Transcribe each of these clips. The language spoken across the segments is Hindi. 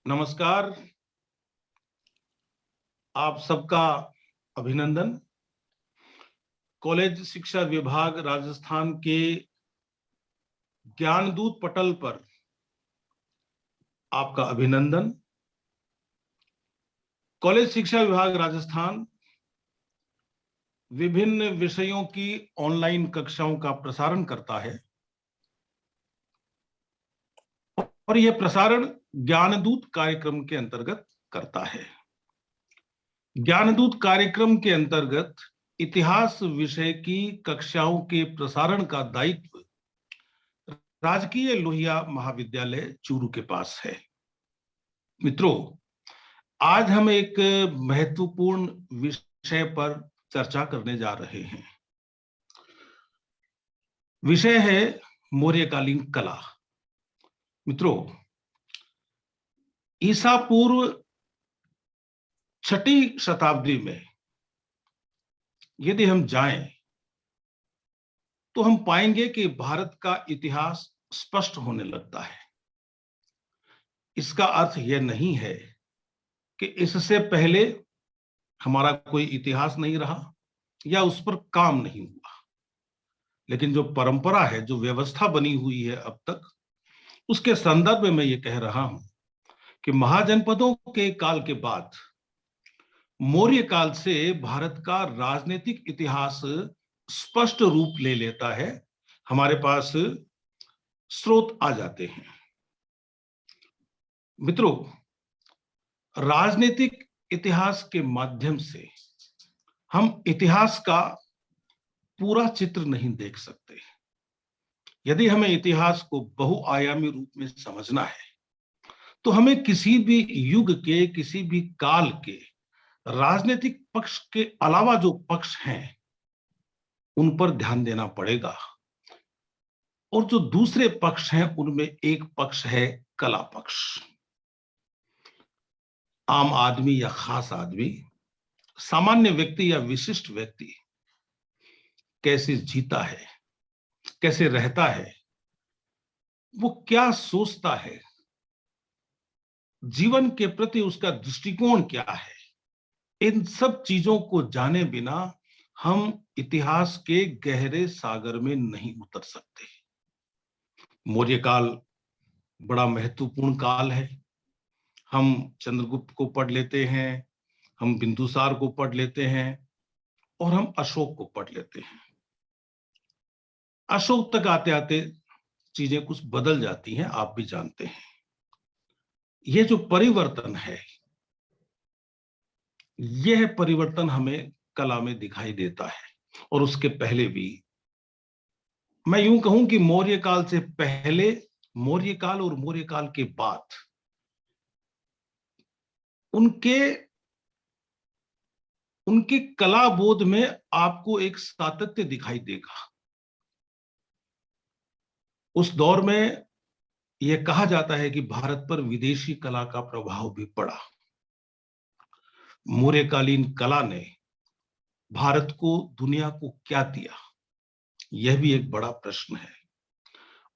नमस्कार। आप सबका अभिनंदन। कॉलेज शिक्षा विभाग राजस्थान के ज्ञानदूत पटल पर आपका अभिनंदन। कॉलेज शिक्षा विभाग राजस्थान विभिन्न विषयों की ऑनलाइन कक्षाओं का प्रसारण करता है और यह प्रसारण ज्ञानदूत कार्यक्रम के अंतर्गत करता है। ज्ञानदूत कार्यक्रम के अंतर्गत इतिहास विषय की कक्षाओं के प्रसारण का दायित्व राजकीय लोहिया महाविद्यालय चूरू के पास है। मित्रों, आज हम एक महत्वपूर्ण विषय पर चर्चा करने जा रहे हैं। विषय है मौर्यकालीन कला। मित्रों, ईसा पूर्व 6ठी शताब्दी में यदि हम जाएं तो हम पाएंगे कि भारत का इतिहास स्पष्ट होने लगता है। इसका अर्थ यह नहीं है कि इससे पहले हमारा कोई इतिहास नहीं रहा या उस पर काम नहीं हुआ, लेकिन जो परंपरा है, जो व्यवस्था बनी हुई है अब तक, उसके संदर्भ में मैं ये कह रहा हूं कि महाजनपदों के काल के बाद मौर्य काल से भारत का राजनीतिक इतिहास स्पष्ट रूप ले लेता है। हमारे पास स्रोत आ जाते हैं। मित्रों, राजनीतिक इतिहास के माध्यम से हम इतिहास का पूरा चित्र नहीं देख सकते। यदि हमें इतिहास को बहुआयामी रूप में समझना है तो हमें किसी भी युग के, किसी भी काल के राजनीतिक पक्ष के अलावा जो पक्ष हैं उन पर ध्यान देना पड़ेगा। और जो दूसरे पक्ष हैं उनमें एक पक्ष है कला पक्ष। आम आदमी या खास आदमी, सामान्य व्यक्ति या विशिष्ट व्यक्ति कैसे जीता है, कैसे रहता है, वो क्या सोचता है, जीवन के प्रति उसका दृष्टिकोण क्या है, इन सब चीजों को जाने बिना हम इतिहास के गहरे सागर में नहीं उतर सकते। मौर्य काल बड़ा महत्वपूर्ण काल है। हम चंद्रगुप्त को पढ़ लेते हैं, हम बिंदुसार को पढ़ लेते हैं और हम अशोक को पढ़ लेते हैं। अशोक तक आते आते चीजें कुछ बदल जाती हैं, आप भी जानते हैं। यह जो परिवर्तन है, यह परिवर्तन हमें कला में दिखाई देता है। और उसके पहले भी मैं यूं कहूं कि मौर्य काल से पहले, मौर्य काल और मौर्य काल के बाद उनके उनके कला बोध में आपको एक सातत्य दिखाई देगा। उस दौर में यह कहा जाता है कि भारत पर विदेशी कला का प्रभाव भी पड़ा। मौर्यकालीन कला ने भारत को, दुनिया को क्या दिया, यह भी एक बड़ा प्रश्न है।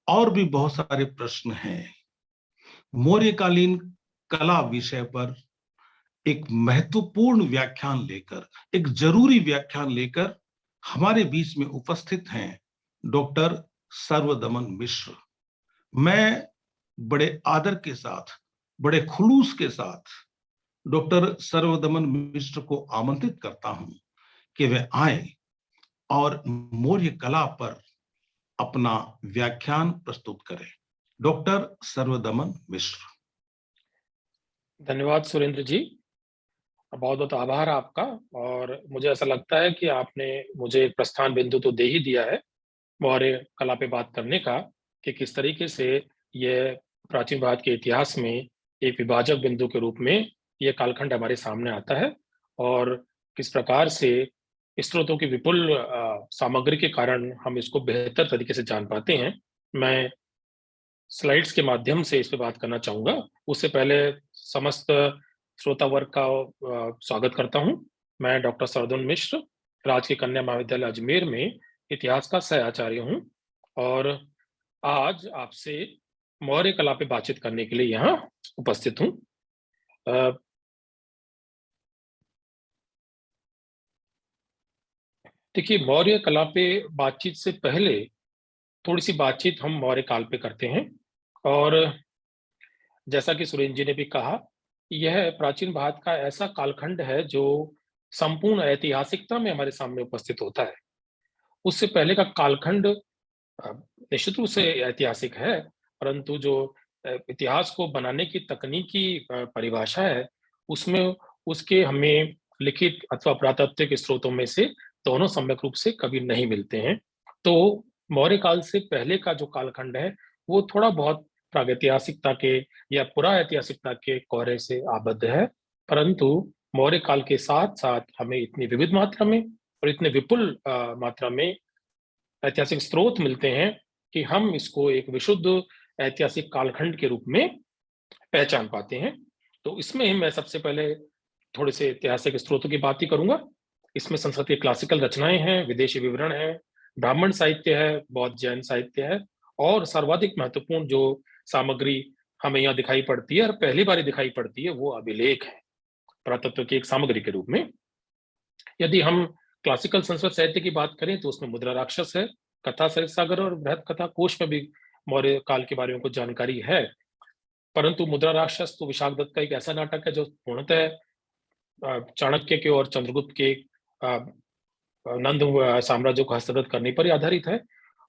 और भी बहुत सारे प्रश्न हैं। मौर्यकालीन कला विषय पर एक महत्वपूर्ण व्याख्यान लेकर, एक जरूरी व्याख्यान लेकर हमारे बीच में उपस्थित हैं डॉक्टर सर्वदमन मिश्र। मैं बड़े आदर के साथ, बड़े खुलूस के साथ डॉक्टर सर्वदमन मिश्र को आमंत्रित करता हूं कि वे आए और मौर्य कला पर अपना व्याख्यान प्रस्तुत करें। डॉक्टर सर्वदमन मिश्र। धन्यवाद सुरेंद्र जी, बहुत बहुत आभार आपका। और मुझे ऐसा लगता है कि आपने मुझे एक प्रस्थान बिंदु तो दे ही दिया है मौर्य कला पे बात करने का, कि किस तरीके से यह प्राचीन भारत के इतिहास में एक विभाजक बिंदु के रूप में यह कालखंड हमारे सामने आता है और किस प्रकार से स्रोतों की विपुल सामग्री के कारण हम इसको बेहतर तरीके से जान पाते हैं। मैं स्लाइड्स के माध्यम से इस पे बात करना चाहूंगा। उससे पहले समस्त श्रोता वर्ग का स्वागत करता हूं। मैं डॉक्टर सर्वदमन मिश्र, राजकीय कन्या महाविद्यालय अजमेर में इतिहास का सह आचार्य हूं और आज आपसे मौर्य कला पे बातचीत करने के लिए यहाँ उपस्थित हूं। देखिए, मौर्य कला पे बातचीत से पहले थोड़ी सी बातचीत हम मौर्य काल पे करते हैं। और जैसा कि सुरेंद्र जी ने भी कहा, यह प्राचीन भारत का ऐसा कालखंड है जो संपूर्ण ऐतिहासिकता में हमारे सामने उपस्थित होता है। उससे पहले का कालखंड अ, निश्चित रूप से ऐतिहासिक है, परंतु जो इतिहास को बनाने की तकनीकी परिभाषा है, उसमें उसके हमें लिखित अथवा पुरातात्विक स्रोतों में से दोनों सम्यक रूप से कभी नहीं मिलते हैं। तो मौर्य काल से पहले का जो कालखंड है, वो थोड़ा बहुत प्रागैतिहासिकता के या पुराऐतिहासिकता के कोरे से आबद्ध है, परंतु मौर्य काल के साथ-साथ हमें इतनी विविध मात्रा में और इतने विपुल मात्रा में ऐतिहासिक स्रोत मिलते हैं कि हम इसको एक विशुद्ध ऐतिहासिक कालखंड के रूप में पहचान पाते हैं। तो इसमें मैं सबसे पहले थोड़े से ऐतिहासिक स्रोतों की बात ही करूँगा। इसमें संस्कृत की क्लासिकल रचनाएँ हैं, विदेशी विवरण है, ब्राह्मण साहित्य है, बौद्ध जैन साहित्य है और सर्वाधिक महत्वपूर्ण जो सामग्री हमें यहाँ दिखाई पड़ती है और पहली बार दिखाई पड़ती है, वो अभिलेख है, पुरातत्व की एक सामग्री के रूप में। यदि हम क्लासिकल संस्कृत साहित्य की बात करें तो उसमें मुद्रा राक्षस है, कथा सरित सागर और बृहत कथा कोश में भी मौर्य काल के बारे में कुछ जानकारी है। परंतु मुद्रा राक्षस तो विशाख दत्त का एक ऐसा नाटक है जो पूर्णतः चाणक्य के और चंद्रगुप्त के अ, नंद साम्राज्य को हस्तगत करने पर ही आधारित है।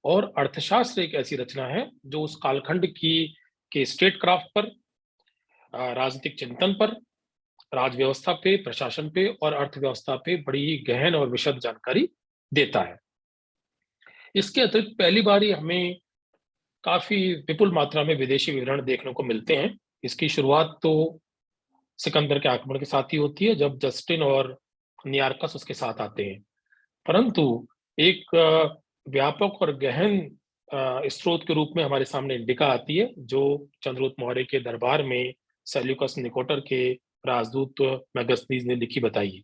और अर्थशास्त्र एक ऐसी रचना है जो उस कालखंड की के स्टेट क्राफ्ट पर, राजनीतिक चिंतन पर, राज व्यवस्था पे, प्रशासन पे और अर्थव्यवस्था पे बड़ी ही गहन और विशद जानकारी देता है। इसके अतिरिक्त पहली बार ही हमें काफ़ी विपुल मात्रा में विदेशी विवरण देखने को मिलते हैं। इसकी शुरुआत तो सिकंदर के आक्रमण के साथ ही होती है, जब जस्टिन और नियार्कस उसके साथ आते हैं। परंतु एक व्यापक और गहन स्रोत के रूप में हमारे सामने इंडिका आती है, जो चंद्रगुप्त मौर्य के दरबार में सेल्यूकस निकोटर के राजदूत मेगास्थनीज ने लिखी बताई है।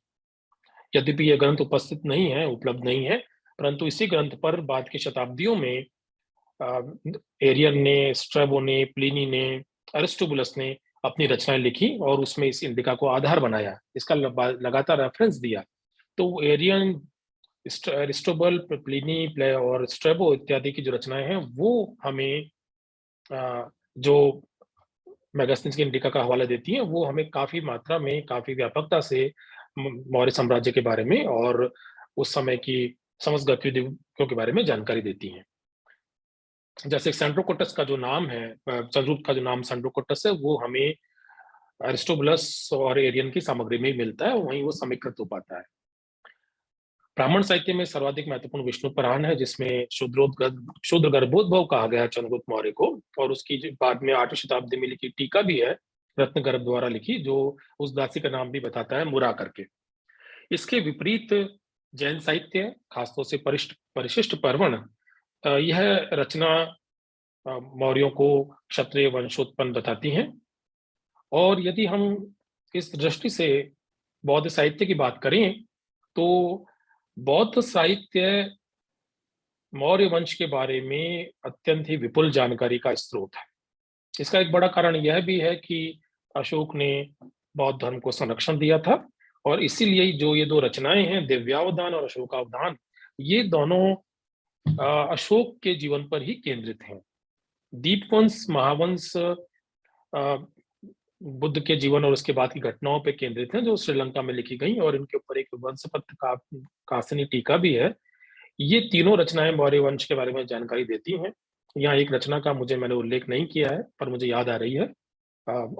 यद्यपि यह ग्रंथ उपस्थित नहीं है, उपलब्ध नहीं है, परंतु इसी ग्रंथ पर बाद की शताब्दियों में अ, एरियन ने, स्ट्रैबो ने, प्लिनी ने, अरिस्टोबुलस ने अपनी रचनाएँ लिखी और उसमें इस इंडिका को आधार बनाया। इसका लगातार रेफरेंस दिया। तो एरियन, एरिस्टोबल, प्लिनी और स्ट्रैबो इत्यादि की जो रचनाएँ हैं, वो हमें जो मेगास्थनीज की इंडिका का हवाला देती हैं, वो हमें काफ़ी मात्रा में, काफ़ी व्यापकता से मौर्य साम्राज्य के बारे में और उस समय की समस्त गतिविधियों के बारे में जानकारी देती हैं। जैसे सेंड्रोकोटस का जो नाम है, चंद्रगुप्त का जो नाम सेंड्रोकोटस है, वो हमें अरिस्टोबुलस और एरियन की सामग्री में ही मिलता है, वहीं वो समीकृत हो पाता है। ब्राह्मण साहित्य में सर्वाधिक महत्वपूर्ण विष्णु पुराण है, जिसमें शूद्र गर्भोद्भव कहा गया है चंद्रगुप्त मौर्य को, और उसकी जो बाद में 8वीं शताब्दी में लिखी टीका भी है, रत्नगर्भ द्वारा लिखी, जो उस दासी का नाम भी बताता है, मुरा करके। इसके विपरीत जैन साहित्य है, खासतौर से परिशिष्ट पर्वण, यह रचना मौर्यों को क्षत्रिय वंशोत्पन्न बताती हैं। और यदि हम इस दृष्टि से बौद्ध साहित्य की बात करें, तो बौद्ध साहित्य मौर्य वंश के बारे में अत्यंत ही विपुल जानकारी का स्रोत है। इसका एक बड़ा कारण यह भी है कि अशोक ने बौद्ध धर्म को संरक्षण दिया था और इसीलिए जो ये 2 रचनाएँ हैं, दिव्यावधान और अशोकावधान, ये दोनों अशोक के जीवन पर ही केंद्रित हैं। दीपवंश, महावंश बुद्ध के जीवन और उसके बाद की घटनाओं पे केंद्रित हैं, जो श्रीलंका में लिखी गई और इनके ऊपर एक वंशपत्र का कासनी टीका भी है। ये तीनों रचनाएँ मौर्य वंश के बारे में जानकारी देती हैं। यहाँ एक रचना का मैंने उल्लेख नहीं किया है, पर मुझे याद आ रही है।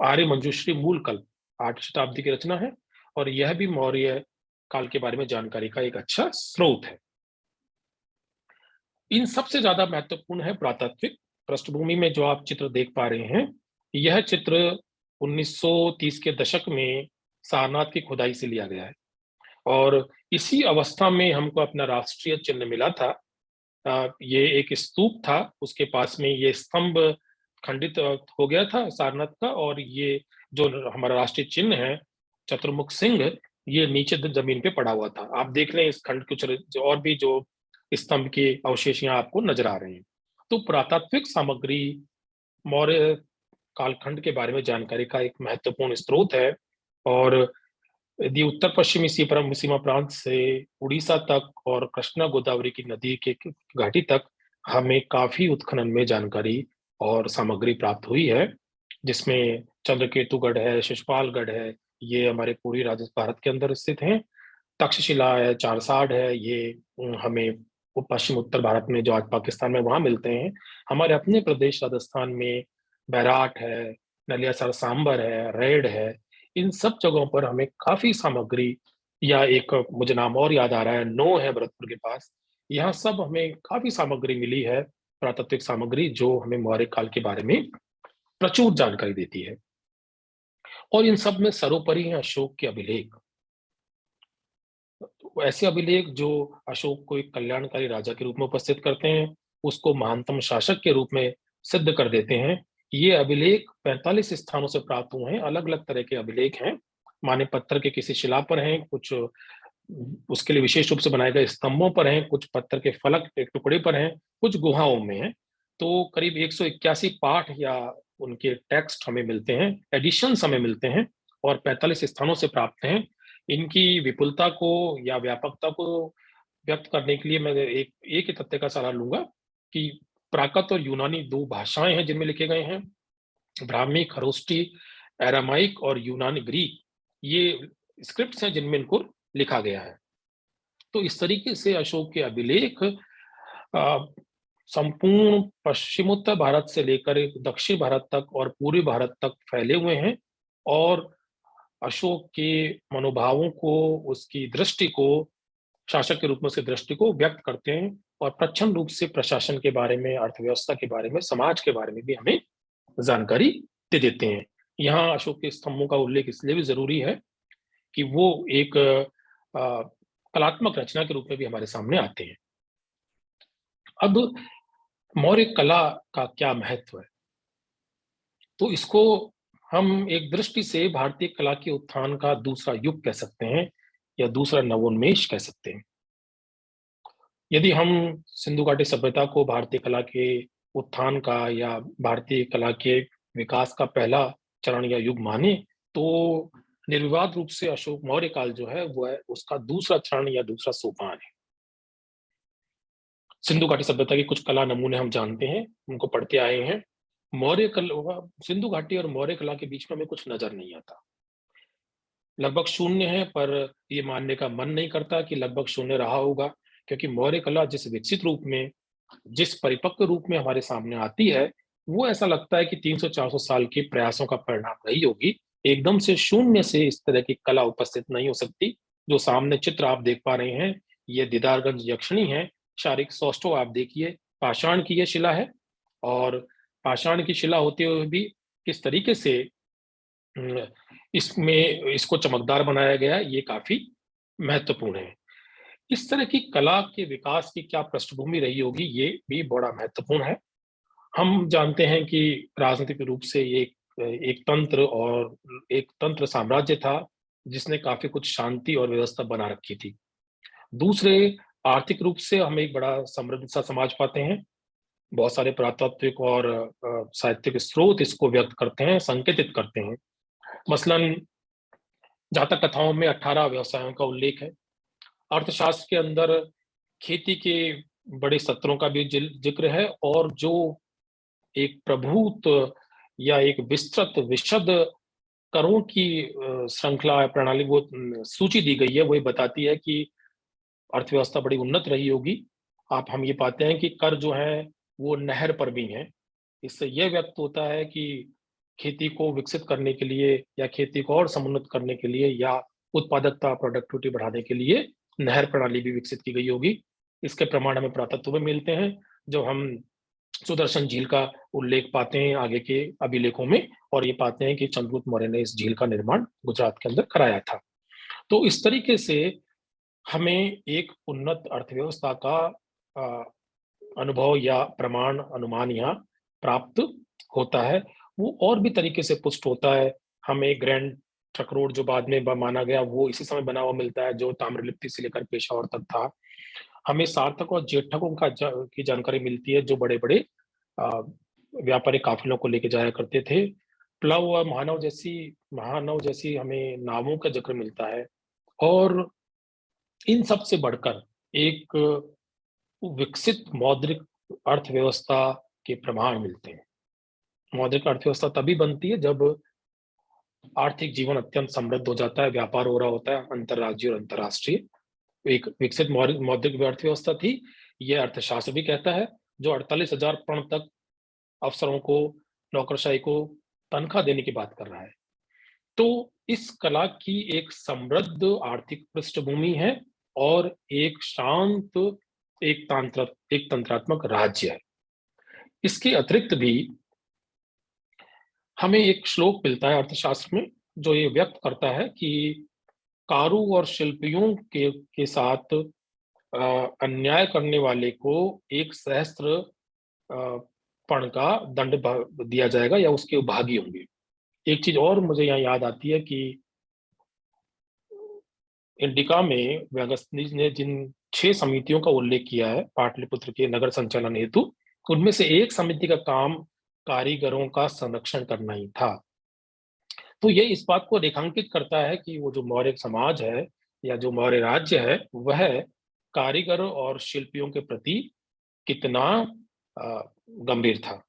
आर्य मंजूश्री मूलकल्प 8वीं शताब्दी की रचना है और यह भी मौर्य काल के बारे में जानकारी का एक अच्छा स्रोत है। इन सबसे ज़्यादा महत्वपूर्ण है पुरातात्विक पृष्ठभूमि में जो आप चित्र देख पा रहे हैं। यह चित्र 1930 के दशक में सारनाथ की खुदाई से लिया गया है और इसी अवस्था में हमको अपना राष्ट्रीय चिन्ह मिला था। ये एक स्तूप था, उसके पास में ये स्तंभ खंडित हो गया था सारनाथ का, और ये जो हमारा राष्ट्रीय चिन्ह है चतुर्मुख सिंह, ये नीचे जमीन पे पड़ा हुआ था। आप देख लें इस खंड कुछ जो और भी जो स्तंभ के अवशेष यहाँ आपको नजर आ रहे हैं। तो पुरातात्विक सामग्री मौर्य कालखंड के बारे में जानकारी का एक महत्वपूर्ण स्रोत है और यदि उत्तर पश्चिमी सीमा प्रांत से उड़ीसा तक और कृष्णा गोदावरी की नदी के घाटी तक हमें काफी उत्खनन में जानकारी और सामग्री प्राप्त हुई है, जिसमें चंद्रकेतुगढ़ है, शिशुपालगढ़ है, ये हमारे पूरी भारत के अंदर स्थित हैं। तक्षशिला है, चारसाड है, ये हमें पश्चिम उत्तर भारत में जो आज पाकिस्तान में वहां मिलते हैं। हमारे अपने प्रदेश राजस्थान में बैराट है, नलियासर सांबर है, रेड है, इन सब जगहों पर हमें काफी सामग्री, या एक मुझे नाम और याद आ रहा है, नो है भरतपुर के पास। यहाँ सब हमें काफी सामग्री मिली है, पुरातात्विक सामग्री, जो हमें मौर्य काल के बारे में प्रचुर जानकारी देती है। और इन सब में सर्वोपरि है अशोक के अभिलेख। तो ऐसे अभिलेख जो अशोक को एक कल्याणकारी राजा के रूप में उपस्थित करते हैं, उसको महानतम शासक के रूप में सिद्ध कर देते हैं। ये अभिलेख 45 स्थानों से प्राप्त हुए हैं, अलग अलग तरह के अभिलेख हैं। माने पत्थर के किसी शिला पर हैं, कुछ उसके लिए विशेष रूप से बनाए गए स्तंभों पर हैं, कुछ पत्थर के फलक एक टुकड़े पर हैं, कुछ गुहाओं में हैं। तो करीब 181 पाठ या उनके टेक्स्ट हमें मिलते हैं, एडिशंस हमें मिलते हैं, और 45 स्थानों से प्राप्त हैं। इनकी विपुलता को या व्यापकता को व्यक्त करने के लिए मैं एक ही तथ्य का सहारा लूंगा कि प्राकृत और यूनानी दो भाषाएं हैं जिनमें लिखे गए हैं। ब्राह्मी, खरोष्टी, एरामाइक और यूनानी ग्रीक, ये स्क्रिप्ट्स हैं जिनमें इनको लिखा गया है। तो इस तरीके से अशोक के अभिलेख संपूर्ण पश्चिमोत्तर भारत से लेकर दक्षिण भारत तक और पूर्वी भारत तक फैले हुए हैं, और अशोक के मनोभावों को, उसकी दृष्टि को, शासक के रूप में उसकी दृष्टि को व्यक्त करते हैं, और प्रच्छन्न रूप से प्रशासन के बारे में, अर्थव्यवस्था के बारे में, समाज के बारे में भी हमें जानकारी दे देते हैं। यहाँ अशोक के स्तंभों का उल्लेख इसलिए भी जरूरी है कि वो एक कलात्मक रचना के रूप में भी हमारे सामने आते हैं। अब मौर्य कला का क्या महत्व है, तो इसको हम एक दृष्टि से भारतीय कला के उत्थान का दूसरा युग कह सकते हैं, या दूसरा नवोन्मेष कह सकते हैं। यदि हम सिंधु घाटी सभ्यता को भारतीय कला के उत्थान का या भारतीय कला के विकास का पहला चरण या युग माने, तो निर्विवाद रूप से अशोक मौर्य काल जो है वो है उसका दूसरा चरण या दूसरा सोपान है। सिंधु घाटी सभ्यता के कुछ कला नमूने हम जानते हैं, उनको पढ़ते आए हैं। मौर्य कला, सिंधु घाटी और मौर्य कला के बीच में हमें कुछ नजर नहीं आता, लगभग शून्य है, पर ये मानने का मन नहीं करता कि लगभग शून्य रहा होगा, क्योंकि मौर्य कला जिस विकसित रूप में, जिस परिपक्व रूप में हमारे सामने आती है, वो ऐसा लगता है कि 300-400 साल के प्रयासों का परिणाम रही होगी। एकदम से शून्य से इस तरह की कला उपस्थित नहीं हो सकती। जो सामने चित्र आप देख पा रहे हैं, ये दीदारगंज यक्षिणी है। शारीरिक सौष्ठव आप देखिए, पाषाण की यह शिला है, और पाषाण की शिला होते हुए भी किस तरीके से इसमें इसको चमकदार बनाया गया है, ये काफी महत्वपूर्ण है। इस तरह की कला के विकास की क्या पृष्ठभूमि रही होगी, ये भी बड़ा महत्वपूर्ण है। हम जानते हैं कि राजनीतिक रूप से ये एक तंत्र साम्राज्य था, जिसने काफी कुछ शांति और व्यवस्था बना रखी थी। दूसरे, आर्थिक रूप से हम एक बड़ा समृद्ध सा समाज पाते हैं। बहुत सारे पुरातात्विक और साहित्यिक स्रोत इसको व्यक्त करते हैं, संकेतित करते हैं। मसलन जातक कथाओं में 18 व्यवसायों का उल्लेख है। अर्थशास्त्र के अंदर खेती के बड़े सत्रों का भी जिक्र है, और जो एक प्रभुत या एक विस्तृत विशद करों की श्रृंखला प्रणाली, वो सूची दी गई है, वो बताती है कि अर्थव्यवस्था बड़ी उन्नत रही होगी। हम ये पाते हैं कि कर जो है वो नहर पर भी है। इससे यह व्यक्त होता है कि खेती को विकसित करने के लिए, या खेती को और समुन्नत करने के लिए, या उत्पादकता, प्रोडक्टिविटी बढ़ाने के लिए नहर प्रणाली भी विकसित की गई होगी। इसके प्रमाण हमें पुरातत्व में मिलते हैं, जो हम सुदर्शन झील का उल्लेख पाते हैं आगे के अभिलेखों में, और ये पाते हैं कि चंद्रगुप्त मौर्य ने इस झील का निर्माण गुजरात के अंदर कराया था। तो इस तरीके से हमें एक उन्नत अर्थव्यवस्था का अनुभव या प्रमाण, अनुमान यहाँ प्राप्त होता है। वो और भी तरीके से पुष्ट होता है। हमें ग्रैंड ट्रक रोड जो बाद में माना गया, वो इसी समय बना हुआ मिलता है, जो ताम्रलिप्ति से लेकर पेशावर तक था। हमें सार्थक और जेठकों की जानकारी मिलती है, जो बड़े बड़े व्यापारिक काफिलों को लेके जाया करते थे। प्लव और महानव जैसी हमें नावों का जिक्र मिलता है, और इन सब से बढ़कर एक विकसित मौद्रिक अर्थव्यवस्था के प्रमाण मिलते हैं। मौद्रिक अर्थव्यवस्था तभी बनती है जब आर्थिक जीवन अत्यंत समृद्ध हो जाता है, व्यापार हो रहा होता है अंतर्राज्यीय और अंतर्राष्ट्रीय। एक विकसित मौद्रिक अर्थव्यवस्था थी, ये अर्थशास्त्र भी कहता है, जो 48,000 पौंड तक अफसरों को, नौकरशाही को तनख्वाह देने की बात कर रहा है। तो इस कला की एक समृद्ध आर्थिक पृष्ठभूमि है और एक शांत, एक तंत्रात्मक राज्य है। इसके अतिरिक्त भी हमें एक श्लोक मिलता है अर्थशास्त्र में, जो ये व्यक्त करता है कि कारू और शिल्पियों के साथ अन्याय करने वाले को 1 सहस्त्र पण का दंड दिया जाएगा या उसके भागी होंगे। एक चीज और मुझे यहाँ याद आती है कि इंडिका में वेगस्नीज ने जिन 6 समितियों का उल्लेख किया है पाटलिपुत्र के नगर संचालन हेतु, उनमें से एक समिति का काम कारीगरों का संरक्षण करना ही था। तो ये इस बात को रेखांकित करता है कि वो जो मौर्य समाज है या जो मौर्य राज्य है, वह कारीगरों और शिल्पियों के प्रति कितना गंभीर था।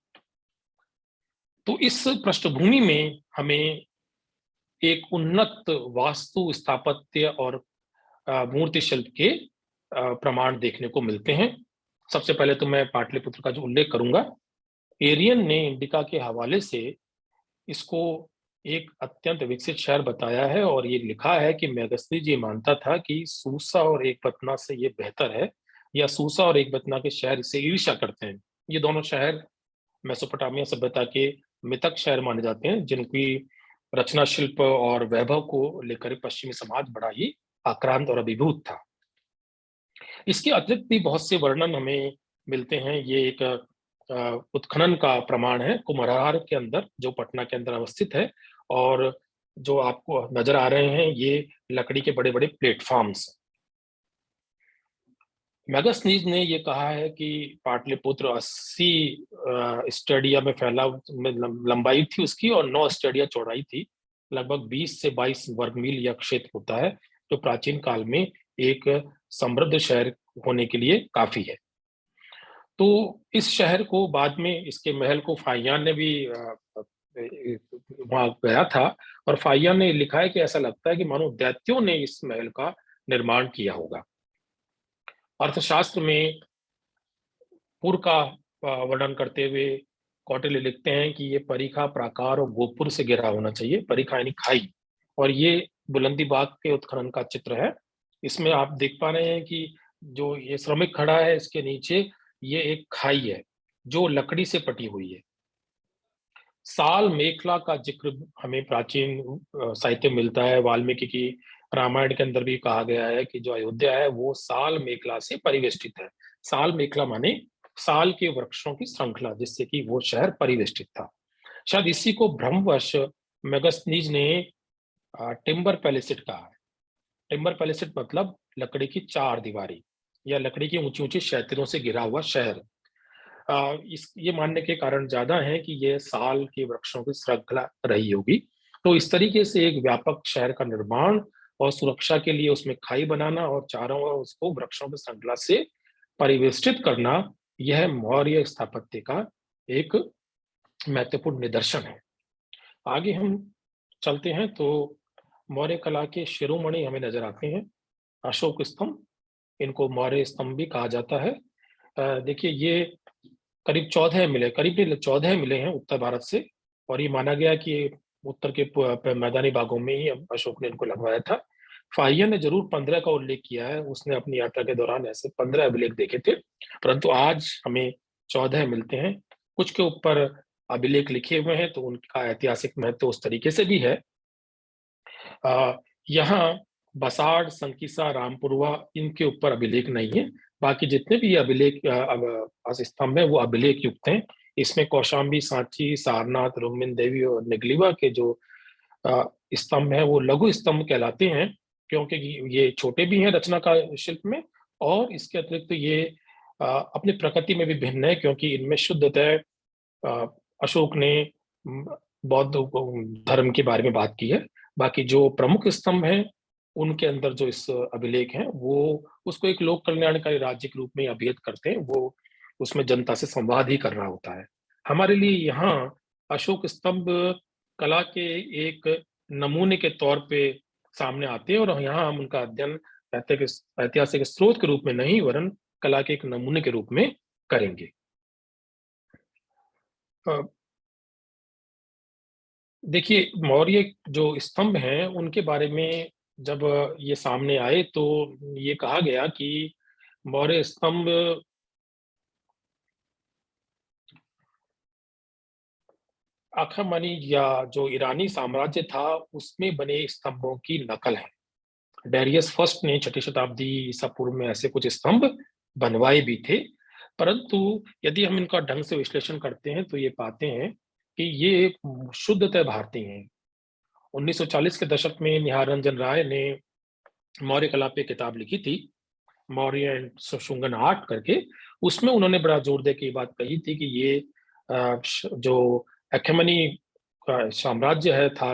तो इस पृष्ठभूमि में हमें एक उन्नत वास्तु, स्थापत्य और मूर्ति शिल्प के प्रमाण देखने को मिलते हैं। सबसे पहले तो मैं पाटलिपुत्र का जो उल्लेख करूंगा, एरियन ने इंडिका के हवाले से इसको एक अत्यंत विकसित शहर बताया है, और ये लिखा है कि मेगस्थनीज ये मानता था कि सूसा और एकबतना से ये बेहतर है, या सूसा और एकबतना के शहर इससे ईर्ष्या करते हैं। ये दोनों शहर मेसोपोटामिया सभ्यता के मृतक शहर माने जाते हैं, जिनकी रचना शिल्प और वैभव को लेकर पश्चिमी समाज बड़ा ही आक्रांत और अभिभूत था। इसके अतिरिक्त भी बहुत से वर्णन हमें मिलते हैं। ये एक उत्खनन का प्रमाण है कुम्हरार के अंदर, जो पटना के अंदर अवस्थित है, और जो आपको नजर आ रहे हैं ये लकड़ी के बड़े बड़े प्लेटफॉर्म्स। मेगस्थनीज ने ये कहा है कि पाटलिपुत्र 80 स्टेडिया में फैला, लंबाई थी उसकी, और 9 स्टेडिया चौड़ाई थी। लगभग 20 से 22 वर्ग मील यह क्षेत्र होता है, जो प्राचीन काल में एक समृद्ध शहर होने के लिए काफी है। तो इस शहर को बाद में, इसके महल को फाहियान ने भी वहां गया था, और फाहियान ने लिखा है कि ऐसा लगता है कि मानो दैत्यों ने इस महल का निर्माण किया होगा। अर्थशास्त्र में पुर का वर्णन करते हुए कौटिल्य लिखते हैं कि ये परिखा, प्राकार और गोपुर से घिरा होना चाहिए। परिखा यानी खाई, और ये बुलंदी बाग के उत्खनन का चित्र है। इसमें आप देख पा रहे हैं कि जो ये श्रमिक खड़ा है, इसके नीचे ये एक खाई है जो लकड़ी से पटी हुई है। साल मेखला का जिक्र हमें प्राचीन साहित्य मिलता है। वाल्मीकि की रामायण के अंदर भी कहा गया है कि जो अयोध्या है वो साल मेखला से परिवेष्टित है। साल मेखला माने साल के वृक्षों की श्रृंखला, जिससे कि वो शहर परिवेष्टित था। शायद इसी को भ्रमवश मेगस्थनीज ने टिम्बर पैलेसिड कहा है। टिम्बर पैलेसिड मतलब लकड़ी की 4 दीवारी या लकड़ी की ऊंची ऊंची क्षैतिरों से घिरा हुआ शहर। इस ये मानने के कारण ज्यादा है कि ये साल के वृक्षों की श्रृंखला रही होगी। तो इस तरीके से एक व्यापक शहर का निर्माण और सुरक्षा के लिए उसमें खाई बनाना और चारों ओर उसको वृक्षों की श्रृंखला से परिवेष्टित करना, यह मौर्य स्थापत्य का एक महत्वपूर्ण निदर्शन है। आगे हम चलते हैं तो मौर्य कला के शिरोमणि हमें नजर आते हैं। अशोक स्तंभ, इनको मौर्य स्तंभ भी कहा जाता है। देखिए ये करीब 14 मिले हैं उत्तर भारत से, और ये माना गया कि उत्तर के मैदानी भागों में ही अशोक ने इनको लगवाया था। फाहियान ने जरूर 15 का उल्लेख किया है, उसने अपनी यात्रा के दौरान ऐसे 15 अभिलेख देखे थे, परंतु आज हमें 14 मिलते हैं। कुछ के ऊपर अभिलेख लिखे हुए हैं, तो उनका ऐतिहासिक महत्व उस तरीके से भी है। यहाँ बसाड़, संकिसा, रामपुरवा, इनके ऊपर अभिलेख नहीं है। बाकी जितने भी अभिलेख स्तंभ है वो अभिलेख युक्त हैं। इसमें कौशाम्बी, सांची, सारनाथ, रुक्मिणी देवी और निगलिवा के जो स्तंभ है वो लघु स्तंभ कहलाते हैं, क्योंकि ये छोटे भी हैं रचना का शिल्प में, और इसके अतिरिक्त ये अपनी प्रकृति में भी भिन्न है, क्योंकि इनमें शुद्धतः अशोक ने बौद्ध धर्म के बारे में बात की है। बाकी जो प्रमुख स्तंभ हैं, उनके अंदर जो इस अभिलेख हैं, वो उसको एक लोक कल्याणकारी राज्य के रूप में अभिहित करते हैं। वो उसमें जनता से संवाद ही कर रहा होता है। हमारे लिए यहाँ अशोक स्तंभ कला के एक नमूने के तौर पे सामने आते हैं, और यहाँ हम उनका अध्ययन ऐतिहासिक स्रोत के रूप में नहीं, वरन कला के एक नमूने के रूप में करेंगे। देखिए, मौर्य जो स्तंभ हैं, उनके बारे में जब ये सामने आए तो ये कहा गया कि मौर्य स्तंभ अखामनी या जो ईरानी साम्राज्य था, उसमें बने स्तंभों की नकल है। डेरियस फर्स्ट ने 6ठी शताब्दी ईसा पूर्व में ऐसे कुछ स्तंभ बनवाए भी थे, परंतु यदि हम इनका ढंग से विश्लेषण करते हैं तो ये पाते हैं कि ये शुद्धतः भारतीय हैं। 1940 के दशक में निहार रंजन राय ने मौर्य कला पे किताब लिखी थी, मौर्य एंड शुंगन आर्ट करके। उसमें उन्होंने बड़ा जोर दे के ये बात कही थी कि ये जो अखेमनी का साम्राज्य है था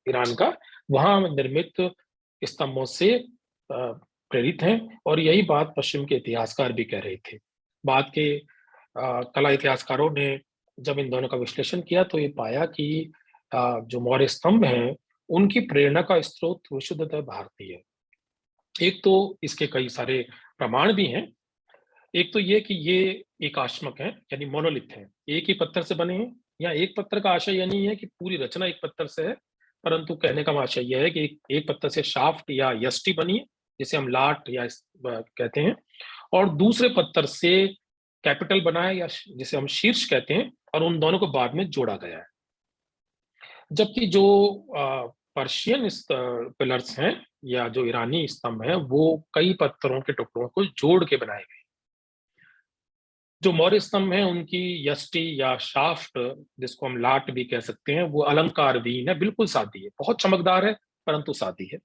ईरान का, वहां निर्मित स्तंभों से प्रेरित हैं, और यही बात पश्चिम के इतिहासकार भी कह रहे थे। बाद के कला इतिहासकारों ने जब इन दोनों का विश्लेषण किया तो ये पाया कि जो मौर्य स्तंभ हैं, उनकी प्रेरणा का स्रोत विशुद्धतः भारतीय है। एक तो इसके कई सारे प्रमाण भी हैं। एक तो ये कि ये एकाश्मक है, यानी मोनोलिथ है, एक ही पत्थर से बने हैं। या एक पत्थर का आशय यह नहीं है कि पूरी रचना एक पत्थर से है, परंतु कहने का आशय यह है कि एक पत्थर से शाफ्ट या यष्टि बनी है, जिसे हम लाट या कहते हैं, और दूसरे पत्थर से कैपिटल बना है, या जिसे हम शीर्ष कहते हैं, और उन दोनों को बाद में जोड़ा गया है। जबकि जो पर्शियन पिलर्स हैं या जो ईरानी स्तंभ हैं, वो कई पत्थरों के टुकड़ों को जोड़ के बनाए गए। जो मौर्य स्तंभ हैं, उनकी यष्टि या शाफ्ट, जिसको हम लाट भी कह सकते हैं, वो अलंकार विहीन है, बिल्कुल सादी है, बहुत चमकदार है परंतु सादी है।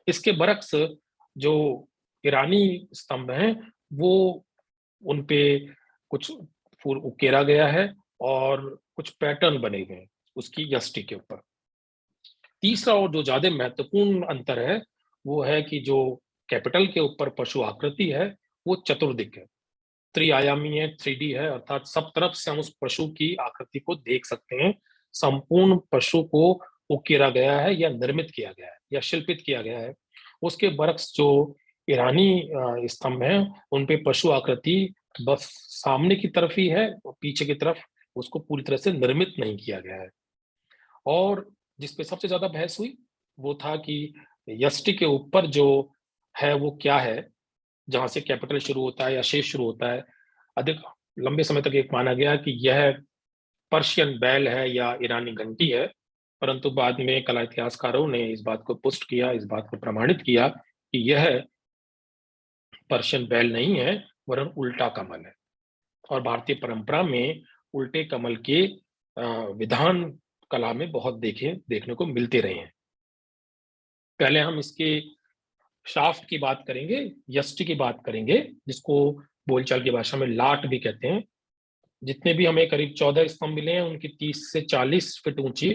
इसके बरक्स जो ईरानी स्तंभ हैं, वो उनपे कुछ फूल उकेरा गया है और कुछ पैटर्न बने हुए हैं उसकी यष्टि के ऊपर। तीसरा और जो ज्यादा महत्वपूर्ण अंतर है, वो है कि जो कैपिटल के ऊपर पशु आकृति है, वो चतुर्दिक है, त्रिआयामी है, 3D है, अर्थात सब तरफ से हम उस पशु की आकृति को देख सकते हैं। संपूर्ण पशु को उकेरा गया है या निर्मित किया गया है या शिल्पित किया गया है। उसके बरक्स जो ईरानी स्तंभ हैं, उन पे पशु आकृति बस सामने की तरफ ही है, और पीछे की तरफ उसको पूरी तरह से निर्मित नहीं किया गया है। और जिसपे सबसे ज्यादा बहस हुई, वो था कि यष्टि के ऊपर जो है वो क्या है, जहां से कैपिटल शुरू होता है या शेष शुरू होता है। अधिक लंबे समय तक एक माना गया कि यह पर्शियन बैल है या ईरानी घंटी है, परंतु बाद में कला इतिहासकारों ने इस बात को पुष्ट किया, इस बात को प्रमाणित किया कि यह पर्शियन बैल नहीं है, वरन उल्टा कमल है। और भारतीय परंपरा में उल्टे कमल के विधान कला में बहुत देखने को मिलते रहे हैं। पहले हम इसके शाफ्ट की बात करेंगे, यष्टि की बात करेंगे, जिसको बोलचाल की भाषा में लाट भी कहते हैं। जितने भी हमें करीब 14 स्तंभ मिले हैं, उनकी 30 से 40 फीट ऊंची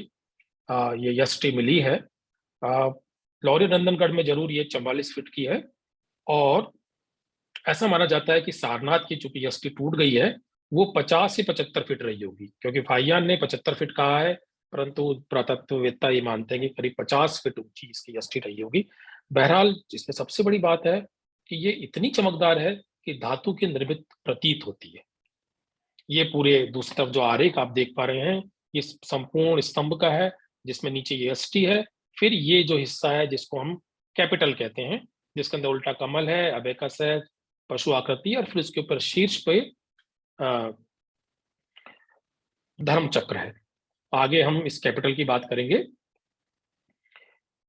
ये यष्टि मिली है। लौरी नंदनगढ़ में जरूर ये 44 फीट की है, और ऐसा माना जाता है कि सारनाथ की चूंकि यष्टि टूट गई है, वो 50 से 75 फीट रही होगी, क्योंकि फाहियान ने 75 फीट कहा है, परंतु पुरातत्ववेत्ता ये मानते हैं कि करीब 50 फीट ऊंची इसकी यष्टि रही होगी। बहरहाल, इसमें सबसे बड़ी बात है कि ये इतनी चमकदार है कि धातु की निर्मित प्रतीत होती है। ये पूरे दूसरी तरफ जो आरेख आप देख पा रहे हैं, ये संपूर्ण स्तंभ का है, जिसमें नीचे ये यष्टि है। फिर ये जो हिस्सा है, जिसको हम कैपिटल कहते हैं, जिसके अंदर उल्टा कमल है, अबेकस है, पशु आकृति, और फिर उसके ऊपर शीर्ष पे धर्म चक्र है। आगे हम इस कैपिटल की बात करेंगे।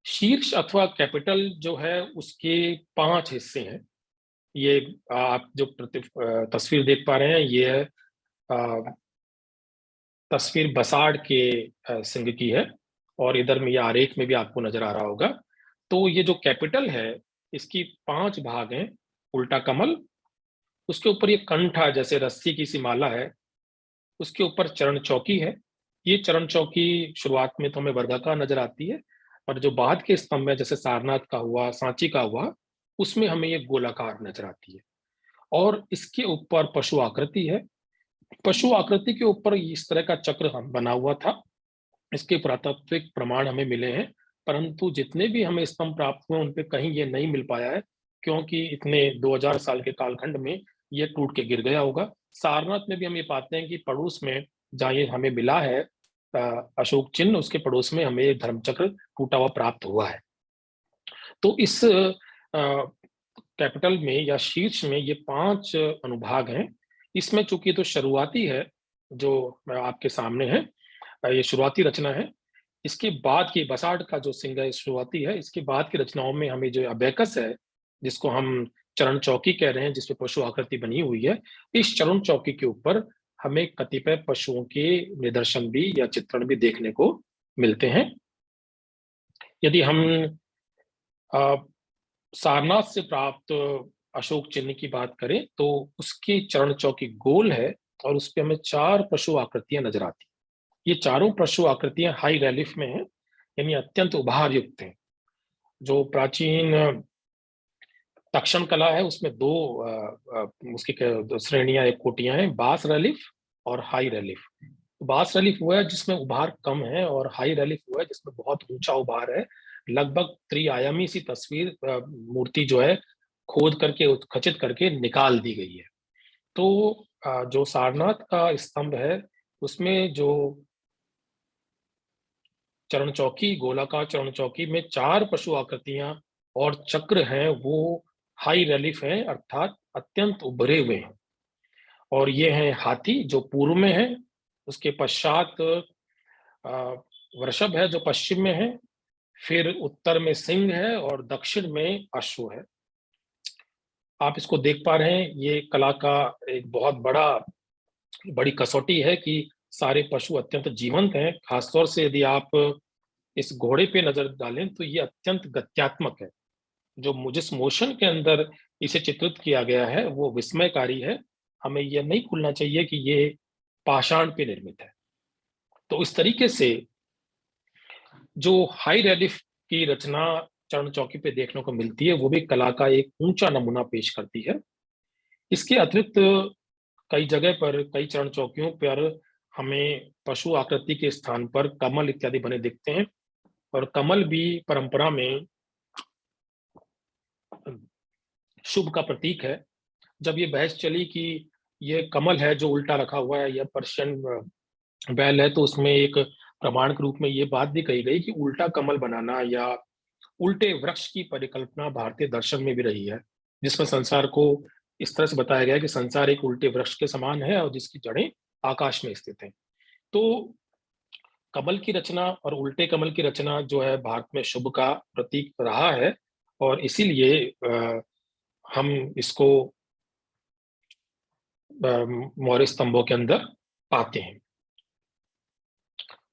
शीर्ष अथवा कैपिटल जो है, उसके 5 हिस्से हैं। ये आप जो तस्वीर देख पा रहे हैं, ये है तस्वीर बसाड़ के सिंह की है, और इधर में ये आरेख में भी आपको नजर आ रहा होगा। तो ये जो कैपिटल है, इसकी 5 भाग हैं। उल्टा कमल, उसके ऊपर ये कंठा जैसे रस्सी की सी माला है, उसके ऊपर चरण चौकी है, ये चरण चौकी शुरुआत में तो हमें वर्गाकार नजर आती है, पर जो बाद के स्तंभ है जैसे सारनाथ का हुआ, सांची का हुआ, उसमें हमें ये गोलाकार नजर आती है। और इसके ऊपर पशु आकृति है। पशु आकृति के ऊपर इस तरह का चक्र बना हुआ था। इसके पुरातात्विक प्रमाण हमें मिले हैं, परंतु जितने भी हमें स्तंभ प्राप्त हुए उन पे कहीं ये नहीं मिल पाया है, क्योंकि इतने 2000 साल के कालखंड में ये टूट के गिर गया होगा। सारनाथ में भी हम ये पाते हैं कि पड़ोस में जहाँ ये हमें मिला है अशोक चिन्ह, उसके पड़ोस में हमें एक धर्मचक्र टूटा हुआ प्राप्त हुआ है। तो इस कैपिटल में या शीर्ष में ये 5 अनुभाग हैं। इसमें चूंकि तो शुरुआती है, जो आपके सामने है, ये शुरुआती रचना है। इसके बाद की बसाल्ट का जो सिंह है शुरुआती है। इसके बाद की रचनाओं में हमें जो अबेकस है, जिसको हम चरण चौकी कह रहे हैं, जिसपे पशु आकृति बनी हुई है, इस चरण चौकी के ऊपर हमें कतिपय पशुओं के निदर्शन भी या चित्रण भी देखने को मिलते हैं। यदि हम सारनाथ से प्राप्त अशोक चिन्ह की बात करें तो उसकी चरण चौकी गोल है और उस पे हमें 4 पशु आकृतियां नजर आती हैं। ये चारों पशु आकृतियां हाई रिलीफ में हैं, यानी अत्यंत उभार युक्त हैं। जो प्राचीन तक्षण कला है उसमें उसकी दो श्रेणियां, एक कोटियां हैं, बास रिलीफ और हाई रिलीफ। बास रिलीफ वो है जिसमें उभार कम है, और हाई रिलीफ वो है जिसमें बहुत ऊंचा उभार है। लगभग त्रिआयामी सी तस्वीर मूर्ति जो है खोद करके उत्खचित करके निकाल दी गई है। तो जो सारनाथ का स्तंभ है उसमें जो चरण चौकी, गोलाकार चरण चौकी में 4 पशु आकृतियां और चक्र हैं, वो हाई रिलीफ हैं, अर्थात अत्यंत उभरे हुए हैं। और ये है हाथी जो पूर्व में है, उसके पश्चात वृषभ है जो पश्चिम में है, फिर उत्तर में सिंह है और दक्षिण में अश्व है। आप इसको देख पा रहे हैं, ये कला का एक बहुत बड़ी कसौटी है कि सारे पशु अत्यंत जीवंत हैं। खासतौर से यदि आप इस घोड़े पे नजर डालें तो ये अत्यंत गत्यात्मक है। जो जिस मोशन के अंदर इसे चित्रित किया गया है वो विस्मयकारी है। हमें यह नहीं भूलना चाहिए कि ये पाषाण पे निर्मित है। तो इस तरीके से जो हाई रिलीफ की रचना चरण चौकी पे देखने को मिलती है वो भी कला का एक ऊंचा नमूना पेश करती है। इसके अतिरिक्त कई जगह पर, कई चरण चौकियों पर हमें पशु आकृति के स्थान पर कमल इत्यादि बने दिखते हैं, और कमल भी परंपरा में शुभ का प्रतीक है। जब ये बहस चली कि ये कमल है जो उल्टा रखा हुआ है, यह पर्शियन बैल है, तो उसमें एक प्रमाण के रूप में ये बात भी कही गई कि उल्टा कमल बनाना या उल्टे वृक्ष की परिकल्पना भारतीय दर्शन में भी रही है, जिसमें संसार को इस तरह से बताया गया कि संसार एक उल्टे वृक्ष के समान है और जिसकी जड़ें आकाश में स्थित हैं। तो कमल की रचना और उल्टे कमल की रचना जो है भारत में शुभ का प्रतीक रहा है, और इसीलिए हम इसको मौर्य स्तंभों के अंदर पाते हैं।